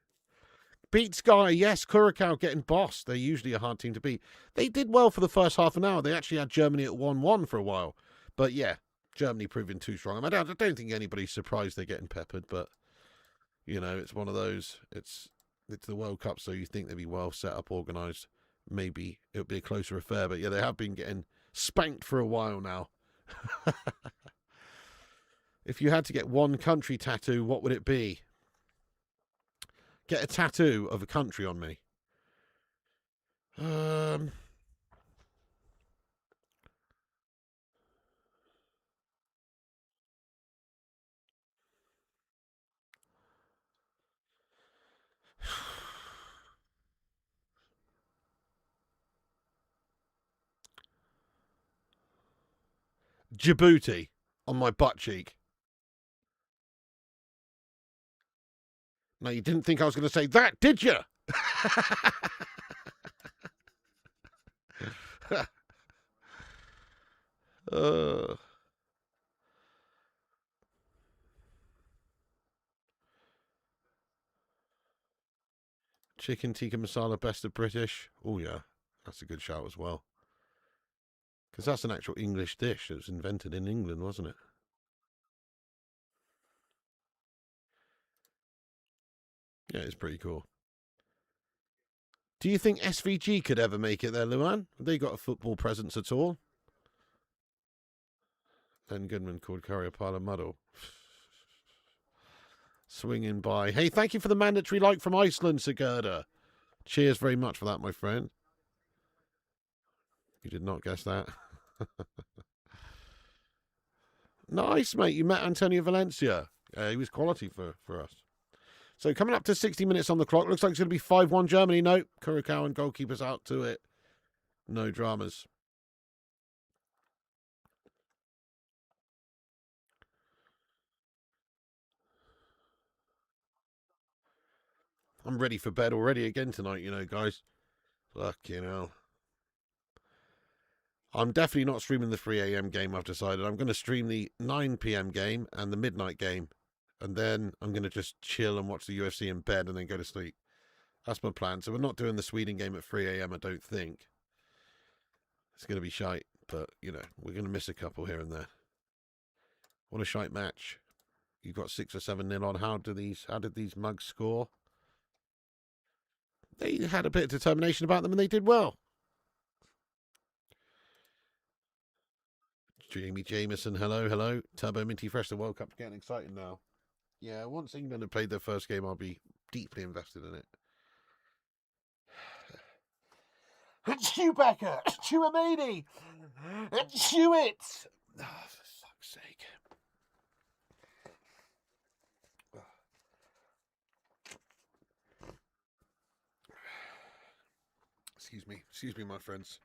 Beat Sky, yes, Curacao getting bossed. They're usually a hard team to beat. They did well for the first half an hour. They actually had Germany at 1-1 for a while. But yeah, Germany proving too strong. I don't think anybody's surprised they're getting peppered, but you know, it's one of those. It's the World Cup, so you think they'd be well set up, organised. Maybe it would be a closer affair, but yeah, they have been getting spanked for a while now. If you had to get one country tattoo, what would it be? Get a tattoo of a country on me. Djibouti on my butt cheek. Now, you didn't think I was going to say that, did you? uh, chicken tikka masala, best of British. Oh, yeah, that's a good shout as well. Because that's an actual English dish. It was invented in England, wasn't it? Yeah, it's pretty cool. Do you think SVG could ever make it there, Luan? Have they got a football presence at all? Len Goodman called Curry a pile of muddle. Swinging by. Hey, thank you for the mandatory like from Iceland, Sigurda. Cheers very much for that, my friend. You did not guess that. Nice, mate. You met Antonio Valencia. He was quality for us. So coming up to 60 minutes on the clock. Looks like it's going to be 5-1 Germany. No, Curacao and goalkeepers out to it. No dramas. I'm ready for bed already again tonight, you know, guys. Fucking hell. I'm definitely not streaming the 3 a.m. game, I've decided. I'm going to stream the 9 p.m. game and the midnight game. And then I'm going to just chill and watch the UFC in bed and then go to sleep. That's my plan. So we're not doing the Sweden game at 3 a.m., I don't think. It's going to be shite. But, you know, we're going to miss a couple here and there. What a shite match. You've got 6 or 7-0 on. How did these mugs score? They had a bit of determination about them and they did well. Jamie Jameson, hello. Turbo Minty Fresh, the World Cup's getting exciting now. Yeah, once England have played their first game, I'll be deeply invested in it. Chew Becker! Chew a matey! Chew it! Oh, for fuck's sake. Excuse me, my friends.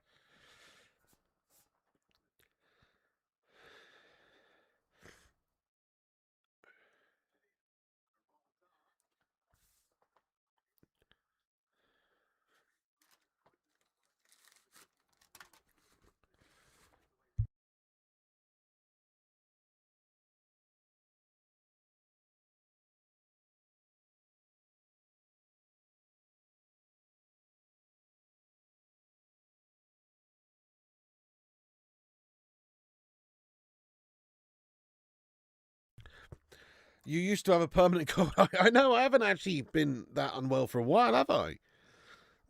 You used to have a permanent cold. I know. I haven't actually been that unwell for a while, have I?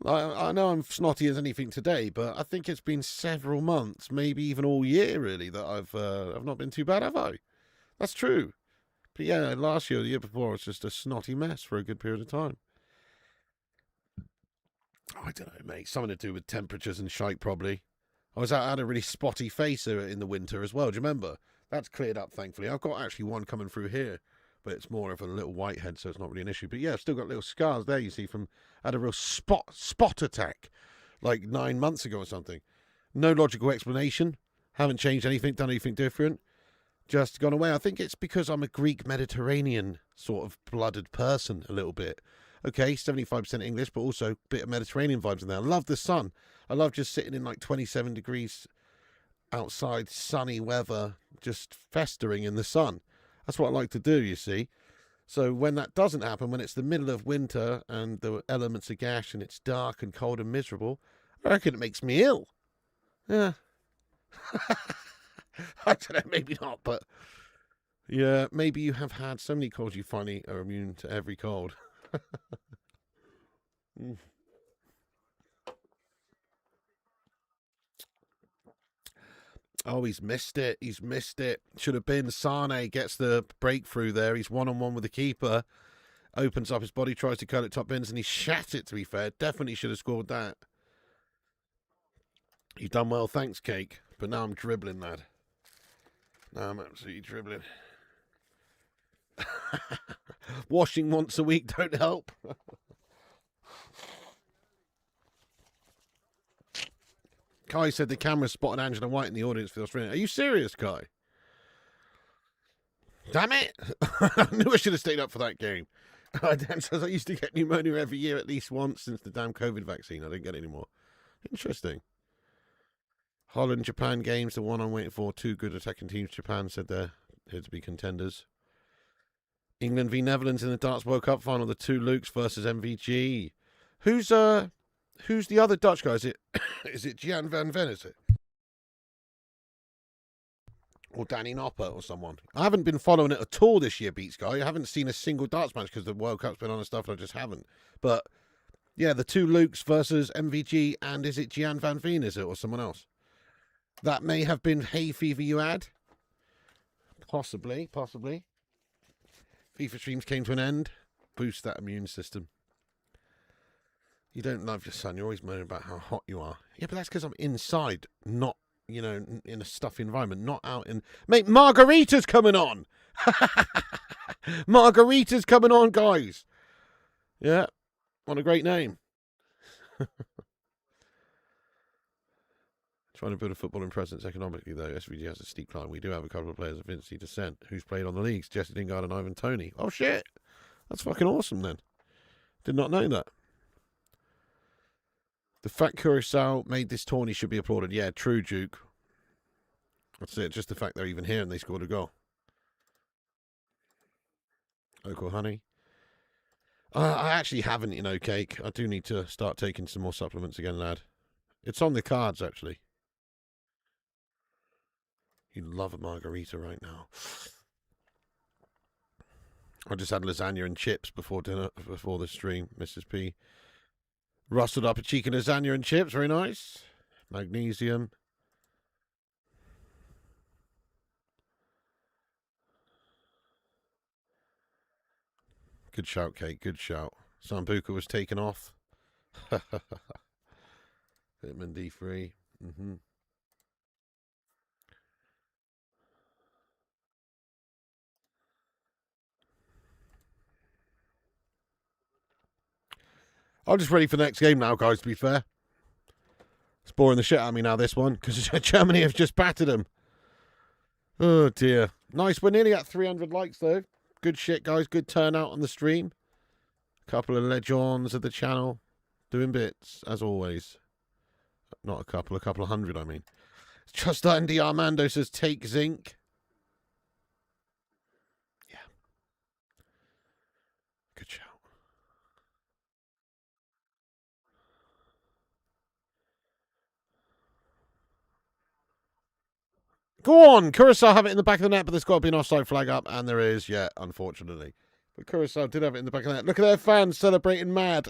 I know I'm snotty as anything today, but I think it's been several months, maybe even all year, really, that I've not been too bad, have I? That's true. But yeah, last year, the year before, it was just a snotty mess for a good period of time. I don't know, mate. Something to do with temperatures and shite, probably. I had a really spotty face in the winter as well. Do you remember? That's cleared up, thankfully. I've got actually one coming through here, but it's more of a little whitehead, so it's not really an issue. But yeah, I've still got little scars there, you see, from I had a real spot attack like 9 months ago or something. No logical explanation. Haven't changed anything, done anything different. Just gone away. I think it's because I'm a Greek Mediterranean sort of blooded person a little bit. Okay, 75% English, but also a bit of Mediterranean vibes in there. I love the sun. I love just sitting in like 27 degrees outside, sunny weather, just festering in the sun. That's what I like to do, you see. So when that doesn't happen, when it's the middle of winter and the elements are gash and it's dark and cold and miserable, I reckon it makes me ill. Yeah. I don't know, maybe not, but yeah, maybe you have had so many colds you finally are immune to every cold. Mm. Oh, he's missed it. He's missed it. Should have been. Sane gets the breakthrough there. He's one-on-one with the keeper. Opens up his body, tries to curl it top bins, and he shat it, to be fair. Definitely should have scored that. You've done well, thanks, Cake. But now I'm dribbling, lad. Now I'm absolutely dribbling. Washing once a week don't help. Kai said the camera spotted Angela White in the audience for the Australian. Are you serious, Kai? Damn it! I knew I should have stayed up for that game. Dan says I used to get pneumonia every year at least once since the damn COVID vaccine. I didn't get it anymore. Interesting. Holland, Japan games, the one I'm waiting for. Two good attacking teams. Japan said they're here to be contenders. England v Netherlands in the Darts World Cup final. The two Lukes versus MVG. Who's the other Dutch guy? Is it Jan van Ven, is it? Or Danny Nopper or someone. I haven't been following it at all this year, Beats Guy. I haven't seen a single darts match because the World Cup's been on and stuff and I just haven't. But yeah, the two Lukes versus MVG and is it Gian van Veen, is it, or someone else? That may have been hay fever you had. Possibly. FIFA streams came to an end. Boost that immune system. You don't love your son. You're always moaning about how hot you are. Yeah, but that's because I'm inside, not, in a stuffy environment, not out in... Mate, Margarita's coming on! Margarita's coming on, guys! Yeah, what a great name. Trying to build a footballing presence economically, though. SVG has a steep climb. We do have a couple of players of Vinci descent who's played on the leagues. Jesse Lingard and Ivan Toney. Oh, shit! That's fucking awesome, then. Did not know that. The fact Curaçao made this tourney should be applauded. Yeah, true, Duke. That's it. Just the fact they're even here and they scored a goal. Local honey. I actually haven't, Cake. I do need to start taking some more supplements again, lad. It's on the cards, actually. You love a margarita right now. I just had lasagna and chips before dinner, before the stream, Mrs. P. Rustled up a cheeky lasagna and chips, very nice. Magnesium. Good shout, Kate, good shout. Sambuca was taken off. Vitamin D3. Mm-hmm. I'm just ready for the next game now, guys, to be fair. It's boring the shit out of me now, this one, because Germany have just battered them. Oh, dear. Nice. We're nearly at 300 likes, though. Good shit, guys. Good turnout on the stream. Couple of legends of the channel. Doing bits, as always. Not a couple of hundred, I mean. Just Andy Armando says, take zinc. Yeah. Good shout. Go on. Curaçao have it in the back of the net, but there's got to be an offside flag up, and there is, yeah, unfortunately. But Curaçao did have it in the back of the net. Look at their fans celebrating mad.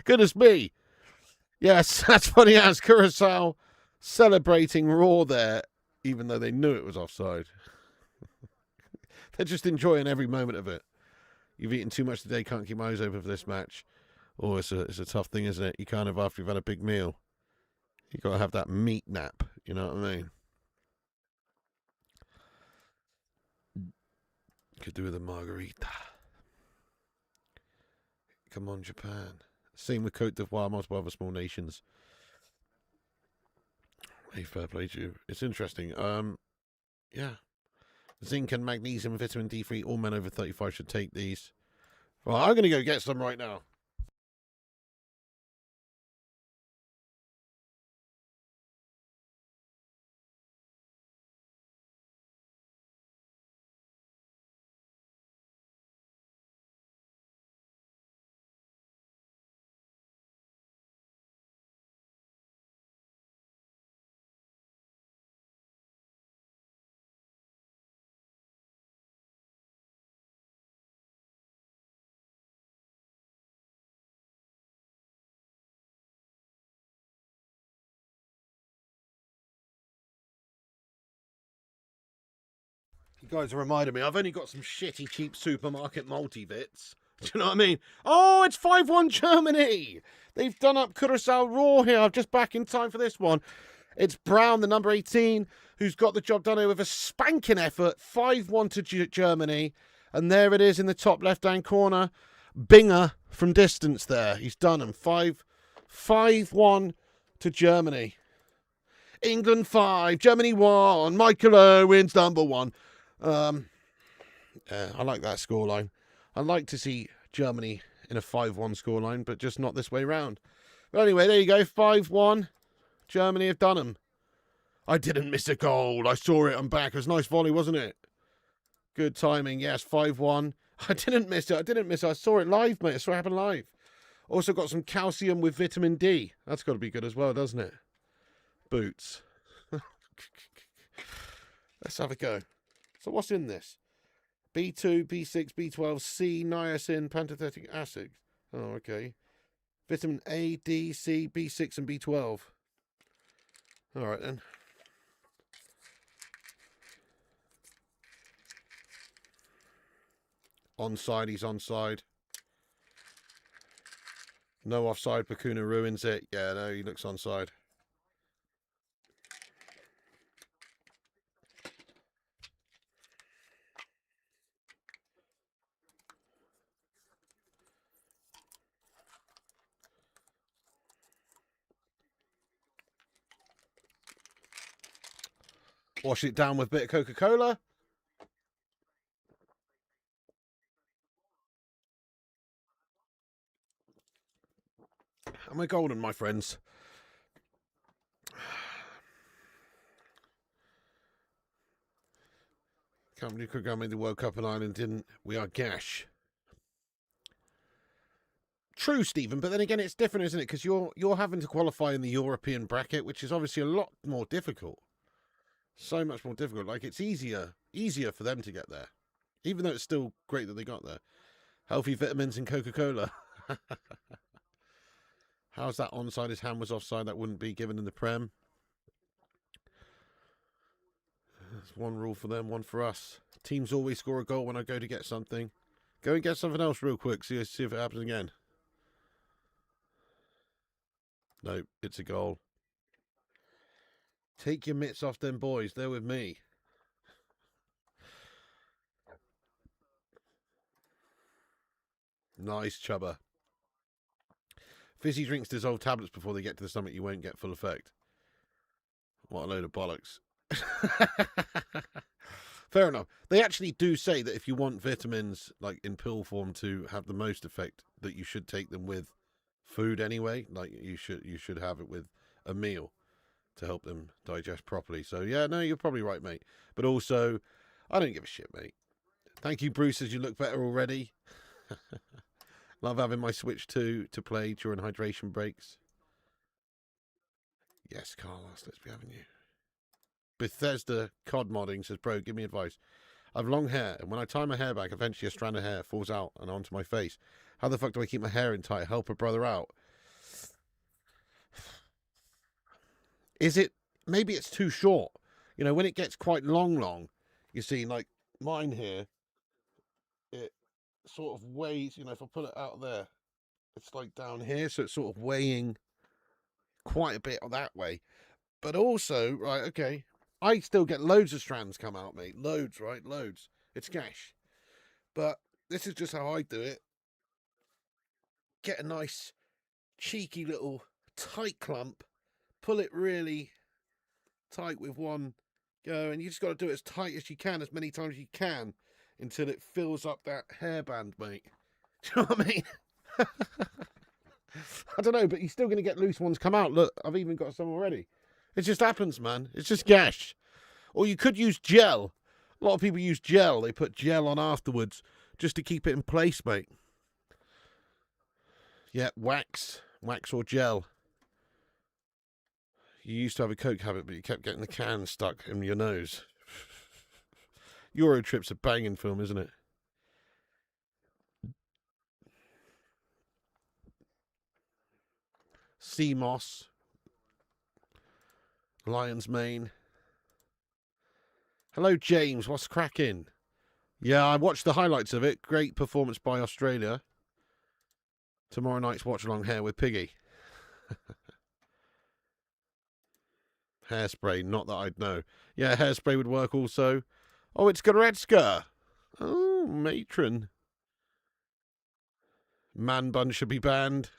Goodness me. Yes, that's funny as Curaçao celebrating raw there, even though they knew it was offside. They're just enjoying every moment of it. You've eaten too much today, can't keep my eyes open for this match. Oh, it's a tough thing, isn't it? You can't have after you've had a big meal. You got to have that meat nap, you know what I mean? Could do with a margarita. Come on, Japan. Same with Côte d'Ivoire, multiple other small nations. Hey, fair play to you. It's interesting. Yeah. Zinc and magnesium, vitamin D3, all men over 35 should take these. Well, I'm going to go get some right now. You guys are reminding me, I've only got some shitty, cheap supermarket multivits. Do you know what I mean? Oh, it's 5-1 Germany. They've done up Curaçao Raw here. I'm just back in time for this one. It's Brown, the number 18, who's got the job done here with a spanking effort. 5-1 to Germany. And there it is in the top left-hand corner. Binger from distance there. He's done them. 5-1 to Germany. England 5, Germany 1. Michael Owen's number 1. I like that scoreline. I'd like to see Germany in a 5-1 scoreline, but just not this way round. But anyway, there you go. 5-1. Germany have done them. I didn't miss a goal. I saw it. I'm back. It was a nice volley, wasn't it? Good timing. Yes, 5-1. I didn't miss it. I saw it live, mate. I saw it happen live. Also got some calcium with vitamin D. That's got to be good as well, doesn't it? Boots. Let's have a go. So what's in this? B2, B6, B12, C, niacin, pantothenic acid. Oh, okay. Vitamin A, D, C, B6 and B12. All right then. Onside, he's onside. No offside, Pacuna ruins it. Yeah, no, he looks onside. Wash it down with a bit of Coca-Cola. And we're golden, my friends. Company could go made the World Cup and Ireland didn't. We are gash. True, Stephen, but then again, it's different, isn't it? Because you're having to qualify in the European bracket, which is obviously a lot more difficult. So much more difficult. Like, it's easier for them to get there. Even though it's still great that they got there. Healthy vitamins and Coca-Cola. How's that onside? His hand was offside. That wouldn't be given in the Prem. There's one rule for them, one for us. Teams always score a goal when I go to get something. Go and get something else real quick. See if it happens again. No, it's a goal. Take your mitts off them boys. They're with me. Nice, Chubba. Fizzy drinks dissolve tablets before they get to the stomach. You won't get full effect. What a load of bollocks. Fair enough. They actually do say that if you want vitamins, like in pill form, to have the most effect, that you should take them with food anyway. Like you should have it with a meal to help them digest properly. So yeah, no, you're probably right, mate. But also, I don't give a shit, mate. Thank you, Bruce, as you look better already. Love having my Switch 2 to play during hydration breaks. Yes, Carlos, let's be having you. Bethesda COD modding says, bro, give me advice. I have long hair, and when I tie my hair back, eventually a strand of hair falls out and onto my face. How the fuck do I keep my hair in tight? Help a brother out. Is it, maybe it's too short. You know, when it gets quite long, you see, like mine here, it sort of weighs, you know, if I pull it out there, it's like down here, so it's sort of weighing quite a bit that way. But also, right, okay, I still get loads of strands come out, mate. Loads, right? Loads. It's gash. But this is just how I do it. Get a nice, cheeky little tight clump. Pull it really tight with one go. And you just got to do it as tight as you can, as many times as you can, until it fills up that hairband, mate. Do you know what I mean? I don't know, but you're still going to get loose ones come out. Look, I've even got some already. It just happens, man. It's just gash. Or you could use gel. A lot of people use gel. They put gel on afterwards just to keep it in place, mate. Yeah, wax. Wax or gel. You used to have a Coke habit, but you kept getting the can stuck in your nose. Eurotrip's a banging film, isn't it? Sea moss. Lion's mane. Hello, James. What's cracking? Yeah, I watched the highlights of it. Great performance by Australia. Tomorrow night's watch along hair with Piggy. Hairspray, not that I'd know. Yeah, hairspray would work also. Oh, it's Goretzka. Oh, matron. Man bun should be banned.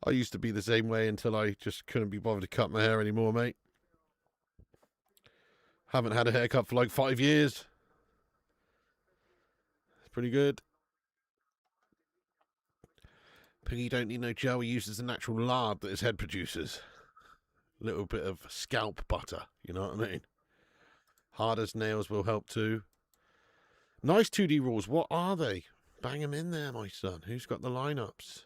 I used to be the same way until I just couldn't be bothered to cut my hair anymore, mate. Haven't had a haircut for like 5 years. It's pretty good. Piggy don't need no gel. He uses the natural lard that his head produces. A little bit of scalp butter, you know what I mean? Hard as nails will help too. Nice 2D rules. What are they? Bang them in there, my son. Who's got the lineups?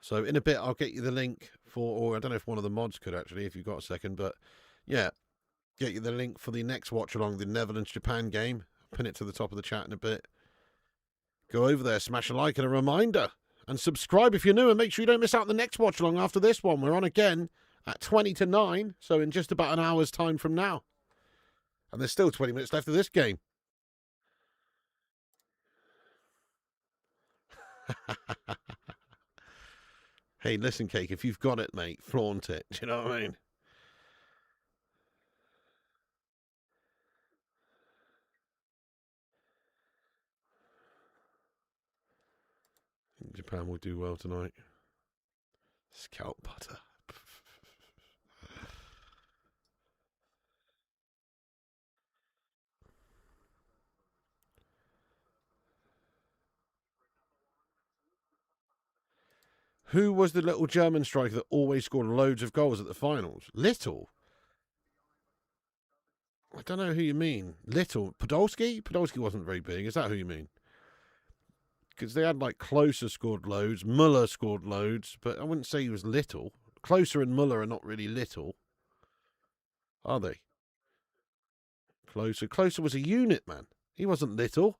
So in a bit, I'll get you the link for, or I don't know if one of the mods could actually, if you've got a second, but yeah, get you the link for the next watch along, the Netherlands-Japan game. I'll pin it to the top of the chat in a bit. Go over there, smash a like and a reminder. And subscribe if you're new, and make sure you don't miss out the next watch along after this one. We're on again at 20 to 9, so in just about an hour's time from now. And there's still 20 minutes left of this game. Hey, listen, Cake, if you've got it, mate, flaunt it. Do you know what I mean? Japan will do well tonight. Scalp butter. Who was the little German striker that always scored loads of goals at the finals? Little? I don't know who you mean. Little? Podolski? Podolski wasn't very big. Is that who you mean? Because they had like Closer scored loads, Muller scored loads, but I wouldn't say he was little. Closer and Muller are not really little, are they? Closer was a unit, man. He wasn't little.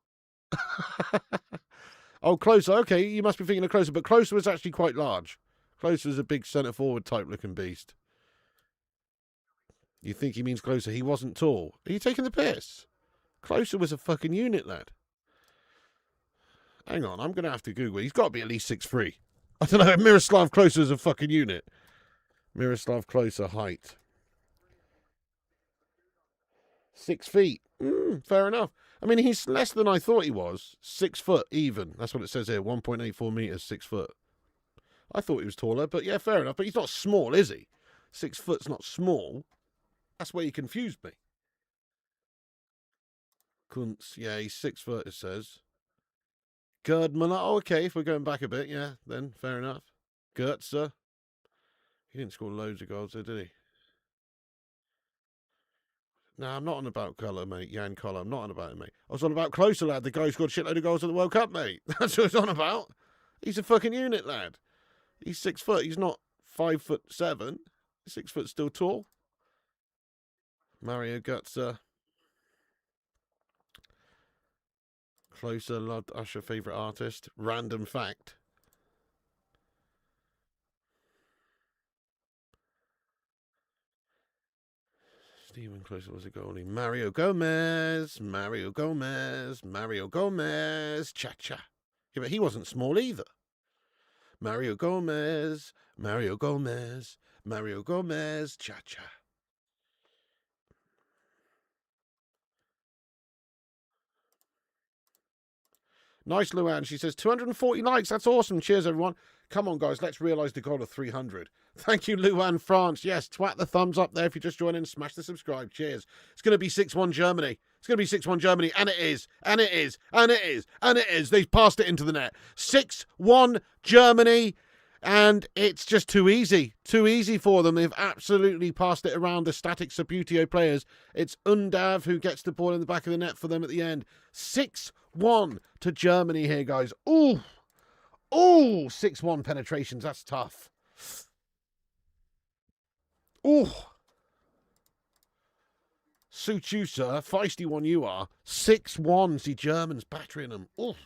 Oh, Closer. Okay, you must be thinking of Closer, but Closer was actually quite large. Closer is a big centre forward type looking beast. You think he means Closer? He wasn't tall. Are you taking the piss? Closer was a fucking unit, lad. Hang on, I'm going to have to Google it. He's got to be at least 6'3". I don't know, Miroslav Klose is a fucking unit. Miroslav Klose height. 6 feet. Fair enough. I mean, he's less than I thought he was. 6 foot even. That's what it says here. 1.84 metres, 6 foot. I thought he was taller, but yeah, fair enough. But he's not small, is he? 6 foot's not small. That's where you confused me. Kuntz, yeah, he's 6 foot, it says. Gerd Muller, oh, okay, if we're going back a bit, yeah, then fair enough. Goetze. He didn't score loads of goals, did he? No, I'm not on about colour, mate. Jan Collar, I'm not on about it, mate. I was on about Closer, lad. The guy who scored shitload of goals at the World Cup, mate. That's what I was on about. He's a fucking unit, lad. He's 6 foot. He's not 5'7". 6 foot still tall. Mario Götze. Closer, loved Usher, favourite artist. Random fact. Steven Closer was a goalie. Mario Gomez. Mario Gomez. Mario Gomez. Cha-cha. Yeah, but he wasn't small either. Mario Gomez. Mario Gomez. Mario Gomez. Cha-cha. Nice, Luann. She says, 240 likes. That's awesome. Cheers, everyone. Come on, guys. Let's realise the goal of 300. Thank you, Luann France. Yes, twat the thumbs up there if you're just joining. Smash the subscribe. Cheers. It's going to be 6-1 Germany. It's going to be 6-1 Germany. And it is. And it is. And it is. And it is. They've passed it into the net. 6-1 Germany. And it's just too easy. Too easy for them. They've absolutely passed it around the static Sabutio players. It's Undav who gets the ball in the back of the net for them at the end. 6-1 to Germany here, guys. Ooh. Ooh. 6-1 penetrations. That's tough. Ooh. Suit you, sir. Feisty one you are. 6-1. The Germans battering them. Ooh.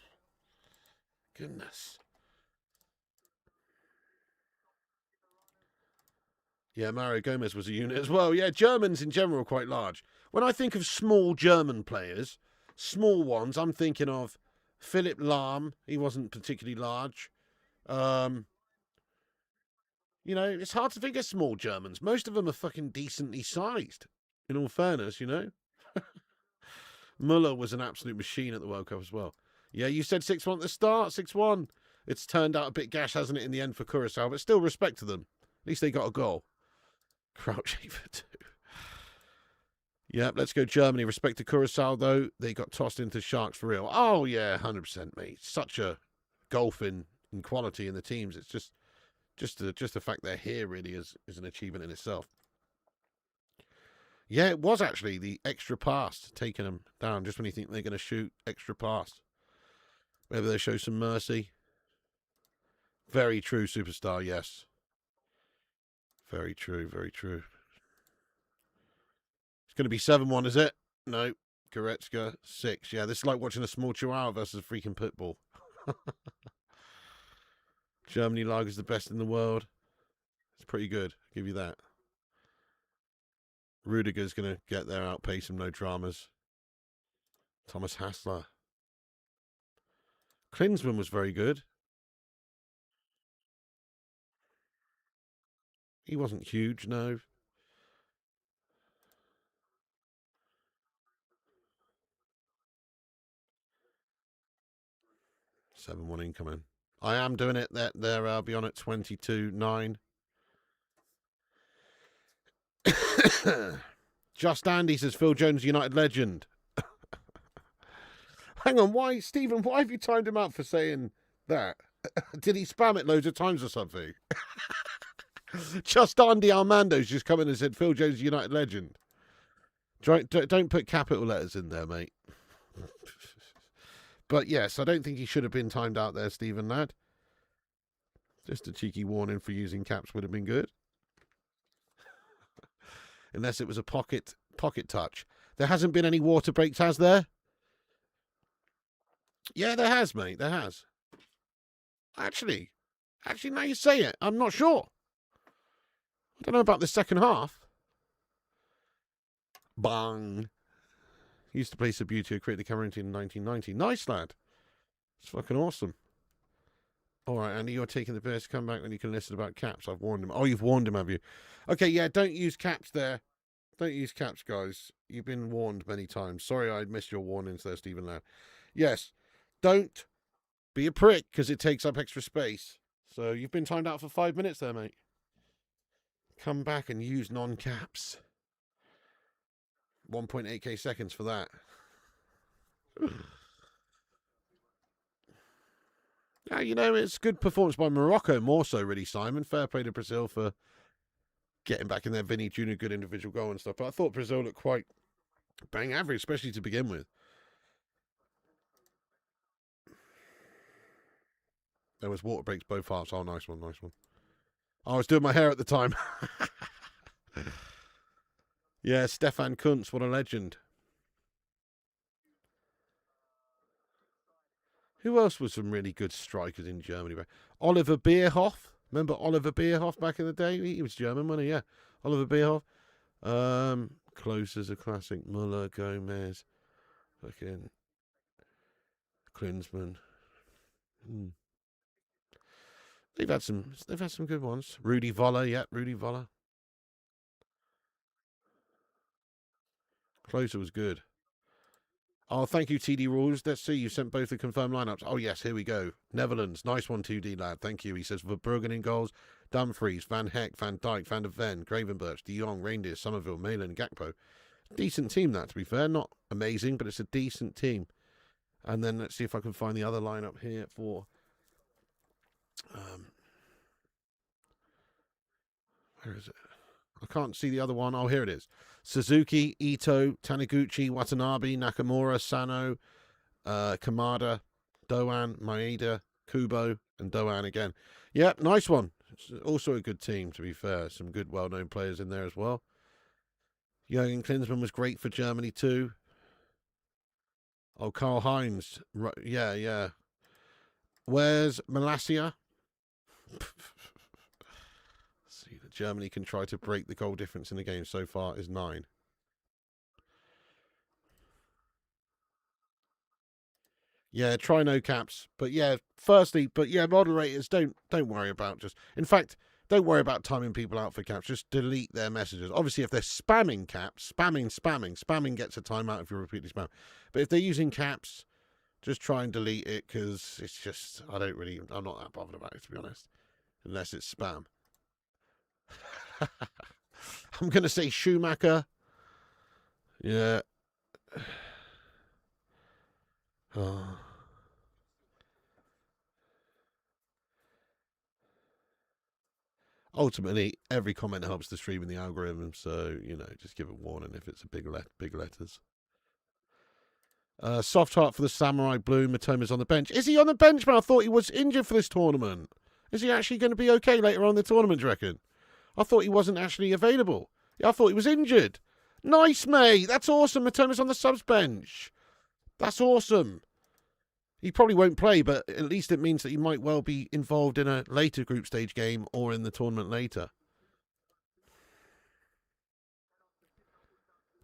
Goodness. Yeah, Mario Gomez was a unit as well. Yeah, Germans in general are quite large. When I think of small German players, small ones, I'm thinking of Philipp Lahm. He wasn't particularly large. You know, it's hard to think of small Germans. Most of them are fucking decently sized, in all fairness, you know. Muller was an absolute machine at the World Cup as well. Yeah, you said 6-1 at the start, 6-1. It's turned out a bit gash, hasn't it, in the end for Curaçao, but still respect to them. At least they got a goal. Crouch for 2. Yep, let's go Germany. Respect to Curaçao, though. They got tossed into Sharks for real. Oh, yeah, 100%, mate. Such a gulf in quality in the teams. It's just the fact they're here really is an achievement in itself. Yeah, it was actually the extra pass taking them down just when you think they're going to shoot. Extra pass. Maybe they show some mercy. Very true, superstar, yes. Very true, very true. It's going to be 7-1, is it? No. Goretzka, 6. Yeah, this is like watching a small chihuahua versus a freaking pit bull. Germany lager is the best in the world. It's pretty good. I'll give you that. Rudiger's going to get there, outpace him, no dramas. Thomas Hassler. Klinsmann was very good. He wasn't huge, no. Seven one incoming. I am doing it there. I'll be on at 22-9. Just Andy says Phil Jones, United legend. Hang on, why, Stephen? Why have you timed him out for saying that? Did he spam it loads of times or something? Just Andy Armando's just come in and said Phil Jones, United legend. Don't put capital letters in there, mate. But yes, I don't think he should have been timed out there, Stephen, lad. Just a cheeky warning for using caps would have been good. Unless it was a pocket touch. There hasn't been any water breaks, has there? Yeah, there has, mate. There has. Actually, now you say it, I'm not sure. I don't know about the second half. Bang. He used to play Sabutio, create the camera team in 1990. Nice, lad. It's fucking awesome. All right, Andy, you're taking the best. Come back when you can listen about caps. I've warned him. Oh, you've warned him, have you? Okay, yeah, don't use caps there. Don't use caps, guys. You've been warned many times. Sorry I missed your warnings there, Stephen Lau. Yes, don't be a prick because it takes up extra space. So you've been timed out for 5 minutes there, mate. Come back and use non-caps. 1.8k seconds for that. Yeah, you know, it's good performance by Morocco more so, really, Simon. Fair play to Brazil for getting back in there. Vinny Jr., good individual goal and stuff. But I thought Brazil looked quite Bang average, especially to begin with. There was water breaks both halves. Oh, nice one, nice one. I was doing my hair at the time. Yeah, Stefan Kuntz, what a legend. Who else was some really good strikers in Germany? Oliver Bierhoff. Remember Oliver Bierhoff back in the day? He was German, wasn't he? Yeah. Oliver Bierhoff. Close as a classic. Muller, Gomez. Fucking Klinsmann. They've had some good ones. Rudy Voller, yeah, Rudy Voller. Closer was good. Oh, thank you, TD Rules. Let's see. You sent both the confirmed lineups. Oh, yes, here we go. Netherlands. Nice one, 2D lad. Thank you. He says Verbruggen in goals. Dumfries, Van Heck, Van Dijk, Van der Ven, Gravenberch, De Jong, Reindeer, Somerville, Malin, Gakpo. Decent team, that, to be fair. Not amazing, but it's a decent team. And then let's see if I can find the other lineup here for... where is it? I can't see the other one. Oh, here it is. Suzuki, Ito, Taniguchi, Watanabe, Nakamura, Sano, Kamada, Doan, Maeda, Kubo, and Doan again. Yep, nice one. It's also a good team, to be fair. Some good, well-known players in there as well. Jurgen Klinsmann was great for Germany too. Oh, Karl Heinz. Yeah, yeah. Where's Malasia? See, that Germany can try to break the goal difference in the game so far is 9. Yeah, try no caps. But yeah, moderators don't worry about just. In fact, don't worry about timing people out for caps. Just delete their messages. Obviously, if they're spamming caps, spamming gets a timeout if you repeatedly spam. But if they're using caps, just try and delete it because it's just I'm not that bothered about it, to be honest, unless it's spam. I'm gonna say Schumacher. Yeah. Oh. Ultimately, every comment helps the stream in the algorithm, so, just give a warning if it's a big letters. Soft heart for the Samurai Blue. Matoma's on the bench. Is he on the bench, man? I thought he was injured for this tournament. Is he actually going to be okay later on in the tournament, do you reckon? I thought he wasn't actually available. Yeah, I thought he was injured. Nice, mate. That's awesome. Matoma's on the subs bench. That's awesome. He probably won't play, but at least it means that he might well be involved in a later group stage game or in the tournament later.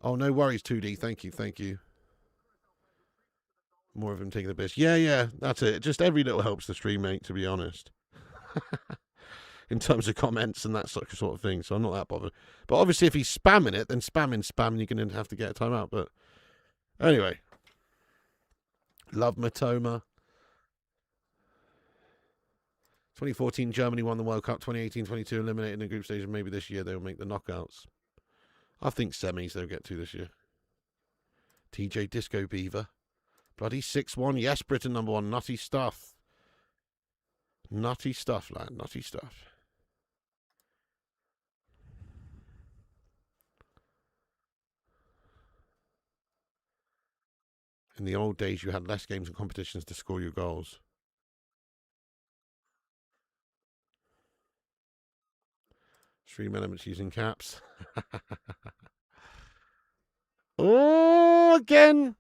Oh, no worries, 2D. Thank you. More of him taking the piss. Yeah, that's it. Just every little helps the stream, mate, to be honest. In terms of comments and that sort of thing, so I'm not that bothered. But obviously, if he's spamming it, then spam, you're going to have to get a timeout. But anyway. Love Matoma. 2014, Germany won the World Cup. 2018-22, eliminated in the group stage. And maybe this year they'll make the knockouts. I think semis they'll get to this year. TJ Disco Beaver. Bloody 6-1. Yes, Britain #1. Nutty stuff. Nutty stuff, lad. Nutty stuff. In the old days, you had less games and competitions to score your goals. Stream elements using caps. Oh, again.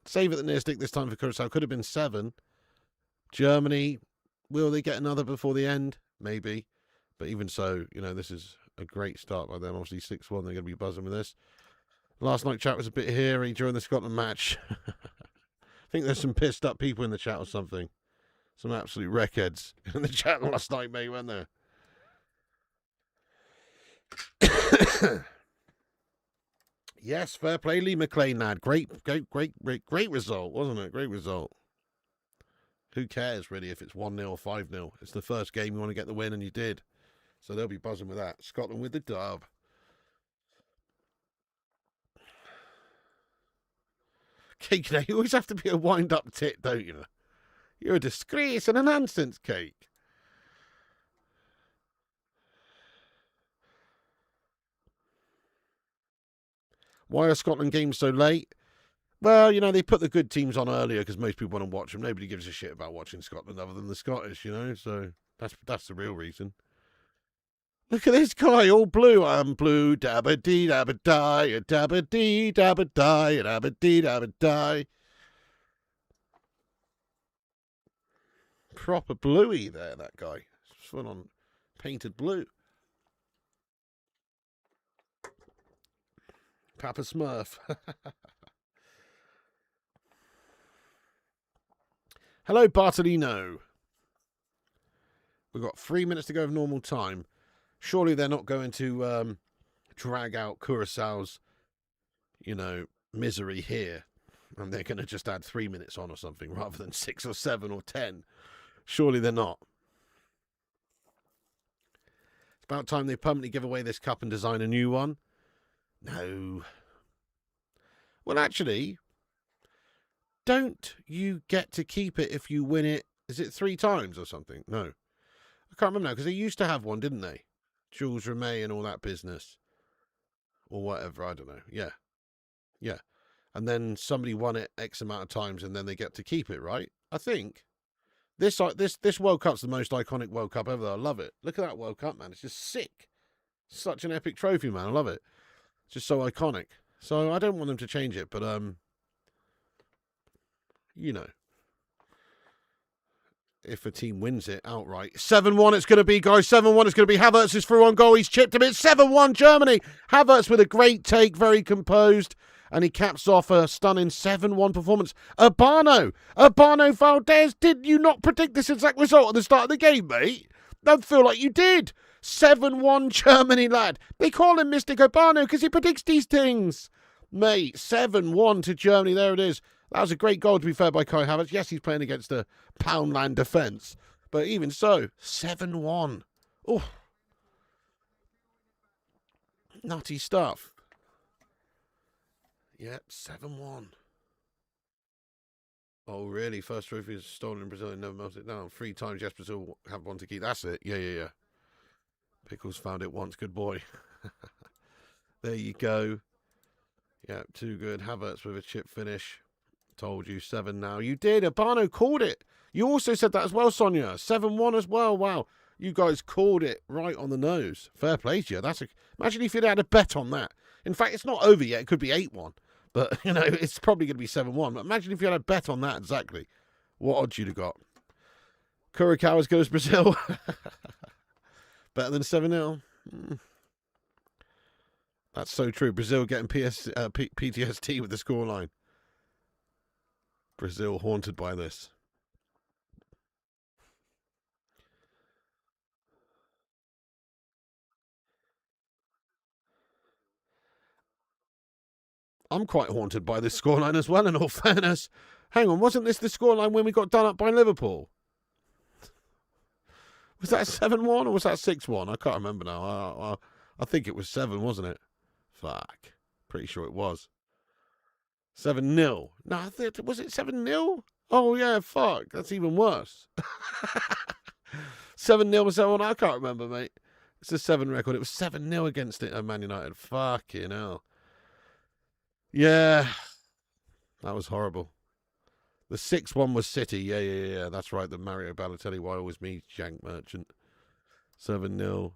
Save at the near stick this time for Curaçao. Could have been 7. Germany. Will they get another before the end? Maybe. But even so, this is a great start by them. Obviously, 6-1. They're going to be buzzing with this. Last night chat was a bit hairy during the Scotland match. I think there's some pissed up people in the chat or something. Some absolute wreckheads in the chat last night, mate, weren't there? Yes, fair play, Lee McLean, lad. Great result, wasn't it? Great result. Who cares, really, if it's 1-0 or 5-0? It's the first game you want to get the win, and you did. So they'll be buzzing with that. Scotland with the dub. Cake, you always have to be a wind-up tit, don't you? You're a disgrace and a nonsense, Cake. Why are Scotland games so late? Well, you know, they put the good teams on earlier because most people want to watch them. Nobody gives a shit about watching Scotland other than the Scottish, you know, so that's the real reason. Look at this guy, all blue. I'm blue, dabba dee dabba die, a dabba dee dabba die, a dabba dee dabba die. Proper bluey there, that guy. Full on painted blue. Papa Smurf. Hello, Bartolino. We've got 3 minutes to go of normal time. Surely they're not going to drag out Curaçao's, you know, misery here. And they're going to just add 3 minutes on or something rather than 6 or 7 or 10. Surely they're not. It's about time they permanently give away this cup and design a new one. No. Well, actually, don't you get to keep it if you win it? Is it 3 times or something? No. I can't remember now, because they used to have one, didn't they? Jules Rimet and all that business. Or whatever, I don't know. Yeah. Yeah. And then somebody won it X amount of times and then they get to keep it, right? I think. This World Cup's the most iconic World Cup ever. I love it. Look at that World Cup, man. It's just sick. Such an epic trophy, man. I love it. It's just so iconic. So I don't want them to change it, but you know, if a team wins it outright. 7-1 it's going to be, guys. 7-1 it's going to be. Havertz is through on goal. He's chipped him. It's 7-1 Germany. Havertz with a great take, very composed. And he caps off a stunning 7-1 performance. Urbano Valdez, did you not predict this exact result at the start of the game, mate? Don't feel like you did. 7-1 Germany, lad. They call him Mystic Urbano because he predicts these things. Mate, 7-1 to Germany. There it is. That was a great goal, to be fair, by Kai Havertz. Yes, he's playing against a Poundland defence. But even so, 7-1. Oh, nutty stuff. Yep, 7-1. Oh, really? First trophy is stolen in Brazil and never melted down. 3 times, yes, Brazil have one to keep. That's it. Yeah. Pickles found it once. Good boy. There you go. Yeah, too good. Havertz with a chip finish. Told you, 7 now. You did. Urbano called it. You also said that as well, Sonia. 7-1 as well. Wow. You guys called it right on the nose. Fair play to you. Imagine if you'd had a bet on that. In fact, it's not over yet. It could be 8-1. But, you know, it's probably going to be 7-1. But imagine if you had a bet on that exactly. What odds you'd have got. Curacao as good as Brazil. Better than 7-0. That's so true. Brazil getting PTSD with the scoreline. Brazil haunted by this. I'm quite haunted by this scoreline as well, in all fairness. Hang on, wasn't this the scoreline when we got done up by Liverpool? Was that 7-1 or was that 6-1? I can't remember now. I think it was 7, wasn't it? Fuck. Pretty sure it was. 7-0. No, was it 7-0? Oh, yeah, fuck. That's even worse. 7-0 or 7-1? I can't remember, mate. It's a 7 record. It was 7-0 against it at Man United. Fucking hell. Yeah. That was horrible. The 6-1 was City. Yeah. That's right. The Mario Balotelli, why always me, Jank Merchant. 7-0.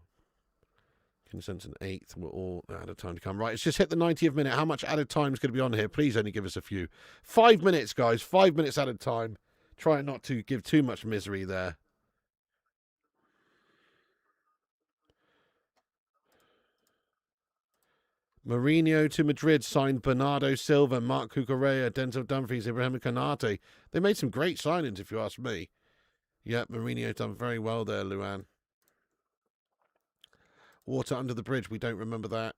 Consent and 8th were all added time to come. Right, it's just hit the 90th minute. How much added time is going to be on here? Please only give us a few. 5 minutes, guys. 5 minutes added time. Try not to give too much misery there. Mourinho to Madrid signed Bernardo Silva, Marc Cucurella, Denzel Dumfries, Ibrahim Konate. They made some great signings, if you ask me. Yep, Mourinho done very well there, Luan. Water under the bridge, we don't remember that.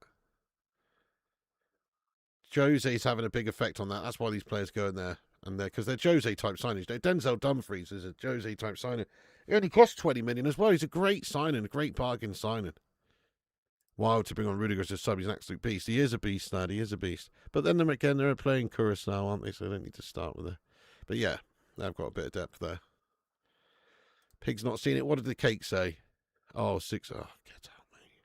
Jose's having a big effect on that. That's why these players go in there. And because they're Jose-type signings. Denzel Dumfries is a Jose-type signing. He only cost 20 million as well. He's a great signing, a great bargain signing. Wild to bring on Rudiger as a sub. He's an absolute beast. He is a beast, lad. He is a beast. But then again, they're playing Curaçao, aren't they? So they don't need to start with it. But yeah, they've got a bit of depth there. Pig's not seen it. What did the cake say? Oh, 6. Oh, get out, mate.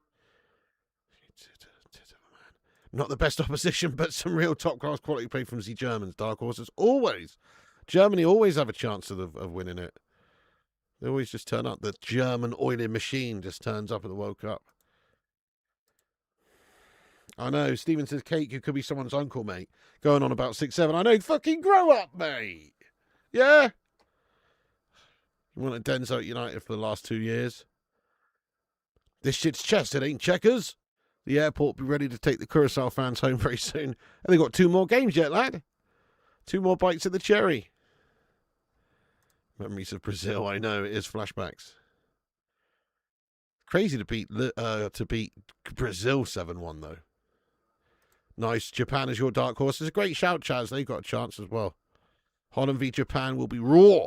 Not the best opposition, but some real top-class quality play from the Germans. Dark horses, always. Germany always have a chance of winning it. They always just turn up. The German oiling machine just turns up at the World Cup. I know. Stephen says, Cake, you could be someone's uncle, mate. Going on about 6'7". I know. Fucking grow up, mate. Yeah? You wanted Denzo at United for the last 2 years? This shit's chess, it ain't checkers. The airport will be ready to take the Curaçao fans home very soon. And they've got 2 more games yet, lad. 2 more bites of the cherry. Memories of Brazil, I know. It is flashbacks. Crazy to beat Brazil 7-1, though. Nice. Japan is your dark horse. It's a great shout, Chaz. They've got a chance as well. Holland v Japan will be raw.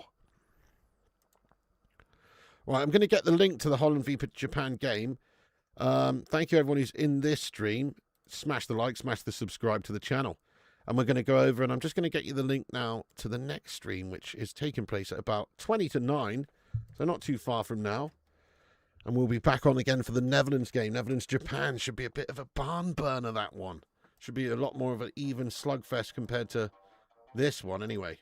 Right, I'm going to get the link to the Holland v Japan game. Thank you, everyone who's in this stream. Smash the like, smash the subscribe to the channel. And we're going to go over, and I'm just going to get you the link now to the next stream, which is taking place at about 20 to 9. So not too far from now. And we'll be back on again for the Netherlands game. Netherlands-Japan should be a bit of a barn burner, that one. Should be a lot more of an even slugfest compared to this one, anyway.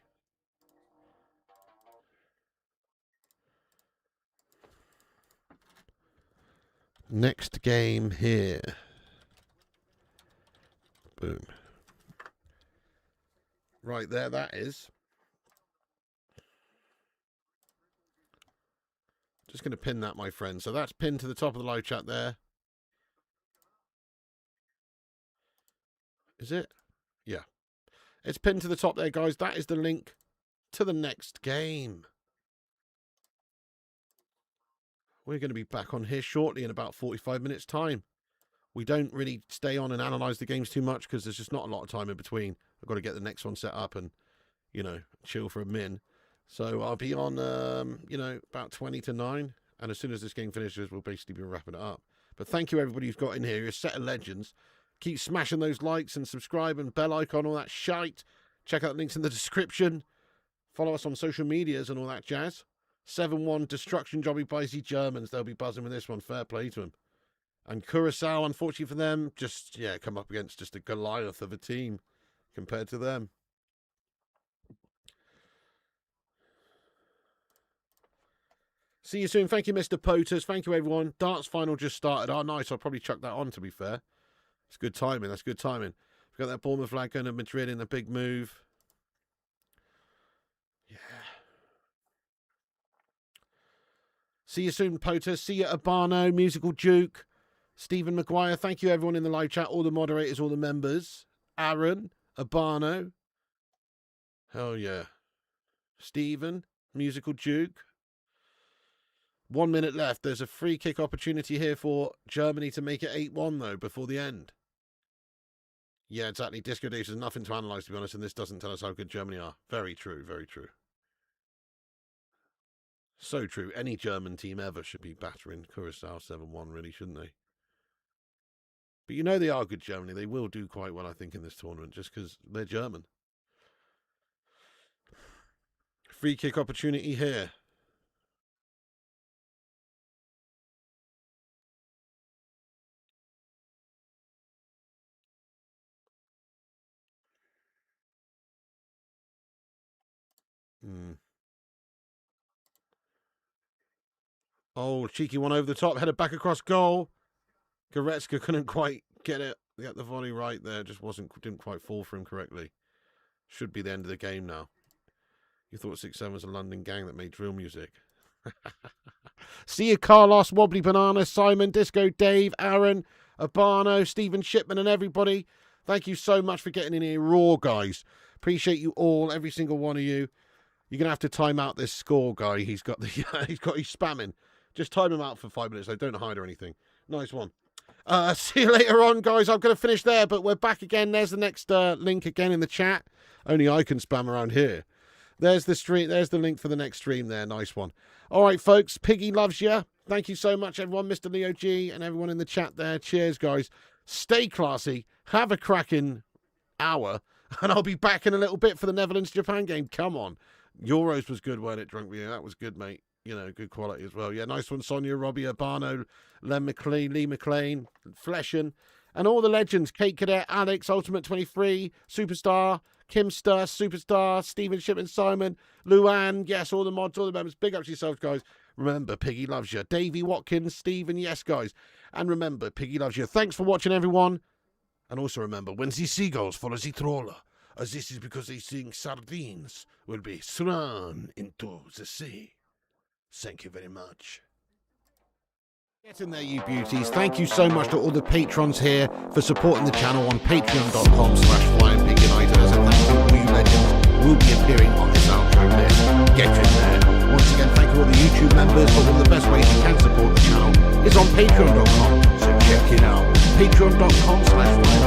Next game here. Boom. Right there, that is. Just going to pin that, my friend. So that's pinned to the top of the live chat there. Is it? Yeah. It's pinned to the top there, guys. That is the link to the next game. We're going to be back on here shortly in about 45 minutes' time. We don't really stay on and analyse the games too much because there's just not a lot of time in between. I've got to get the next one set up and, you know, chill for a min. So I'll be on, you know, about 20 to 9. And as soon as this game finishes, we'll basically be wrapping it up. But thank you, everybody who's got in here. You're a set of legends. Keep smashing those likes and subscribe and bell icon, all that shite. Check out the links in the description. Follow us on social medias and all that jazz. 7-1 destruction jobby by the Germans. They'll be buzzing with this one. Fair play to them. And Curaçao, unfortunately for them, just, yeah, come up against just a Goliath of a team compared to them. See you soon. Thank you, Mr. Poters. Thank you, everyone. Darts final just started. Oh, nice. I'll probably chuck that on, to be fair. It's good timing. That's good timing. We've got that Bournemouth flag going to Madrid in a big move. Yeah. See you soon, Potter. See you, Abano, Musical Duke, Stephen Maguire. Thank you, everyone in the live chat, all the moderators, all the members. Aaron, Abano. Hell yeah. Stephen, Musical Duke. 1 minute left. There's a free kick opportunity here for Germany to make it 8-1, though, before the end. Yeah, exactly. Disco Days has nothing to analyse, to be honest, and this doesn't tell us how good Germany are. Very true, very true. So true. Any German team ever should be battering Curaçao 7-1, really, shouldn't they? But you know they are good, Germany. They will do quite well, I think, in this tournament, just because they're German. Free kick opportunity here. Oh, cheeky one over the top, headed back across goal. Goretzka couldn't quite get the volley right there. Just didn't quite fall for him correctly. Should be the end of the game now. You thought 6-7 was a London gang that made drill music. See you, Carlos, Wobbly Banana, Simon, Disco Dave, Aaron, Abano, Stephen Shipman, and everybody. Thank you so much for getting in here raw, guys. Appreciate you all, every single one of you. You're gonna have to time out this score guy. He's he's spamming. Just time him out for 5 minutes. Though. Don't hide or anything. Nice one. See you later on, guys. I'm gonna finish there, but we're back again. There's the next link again in the chat. Only I can spam around here. There's the stream. There's the link for the next stream there. Nice one. All right, folks. Piggy loves you. Thank you so much, everyone. Mr. Leo G and everyone in the chat there. Cheers, guys. Stay classy. Have a cracking hour. And I'll be back in a little bit for the Netherlands-Japan game. Come on. Euros was good, weren't it, Drunk? Yeah, that was good, mate. You know, good quality as well. Yeah, nice one, Sonia, Robbie, Urbano, Lee McLean, Fleshen, And all the legends, Kate Cadet, Alex, Ultimate 23, Superstar, Kimster, Superstar, Stephen Shipman, Simon, Luann, yes, all the mods, all the members. Big up to yourselves, guys. Remember, Piggy loves you. Davey Watkins, Stephen, yes, guys. And remember, Piggy loves you. Thanks for watching, everyone. And also remember, when the seagulls follow the trawler, as this is because they think sardines will be thrown into the sea. Thank you very much. Get in there, you beauties. Thank you so much to all the patrons here for supporting the channel on patreon.com/FlyingPigUnited. As a thank you, all you legends will be appearing on this outro list. Get in there. Once again, thank you all the YouTube members, but one of the best ways you can support the channel is on patreon.com. So check it out. Patreon.com/FlyingPigUnited.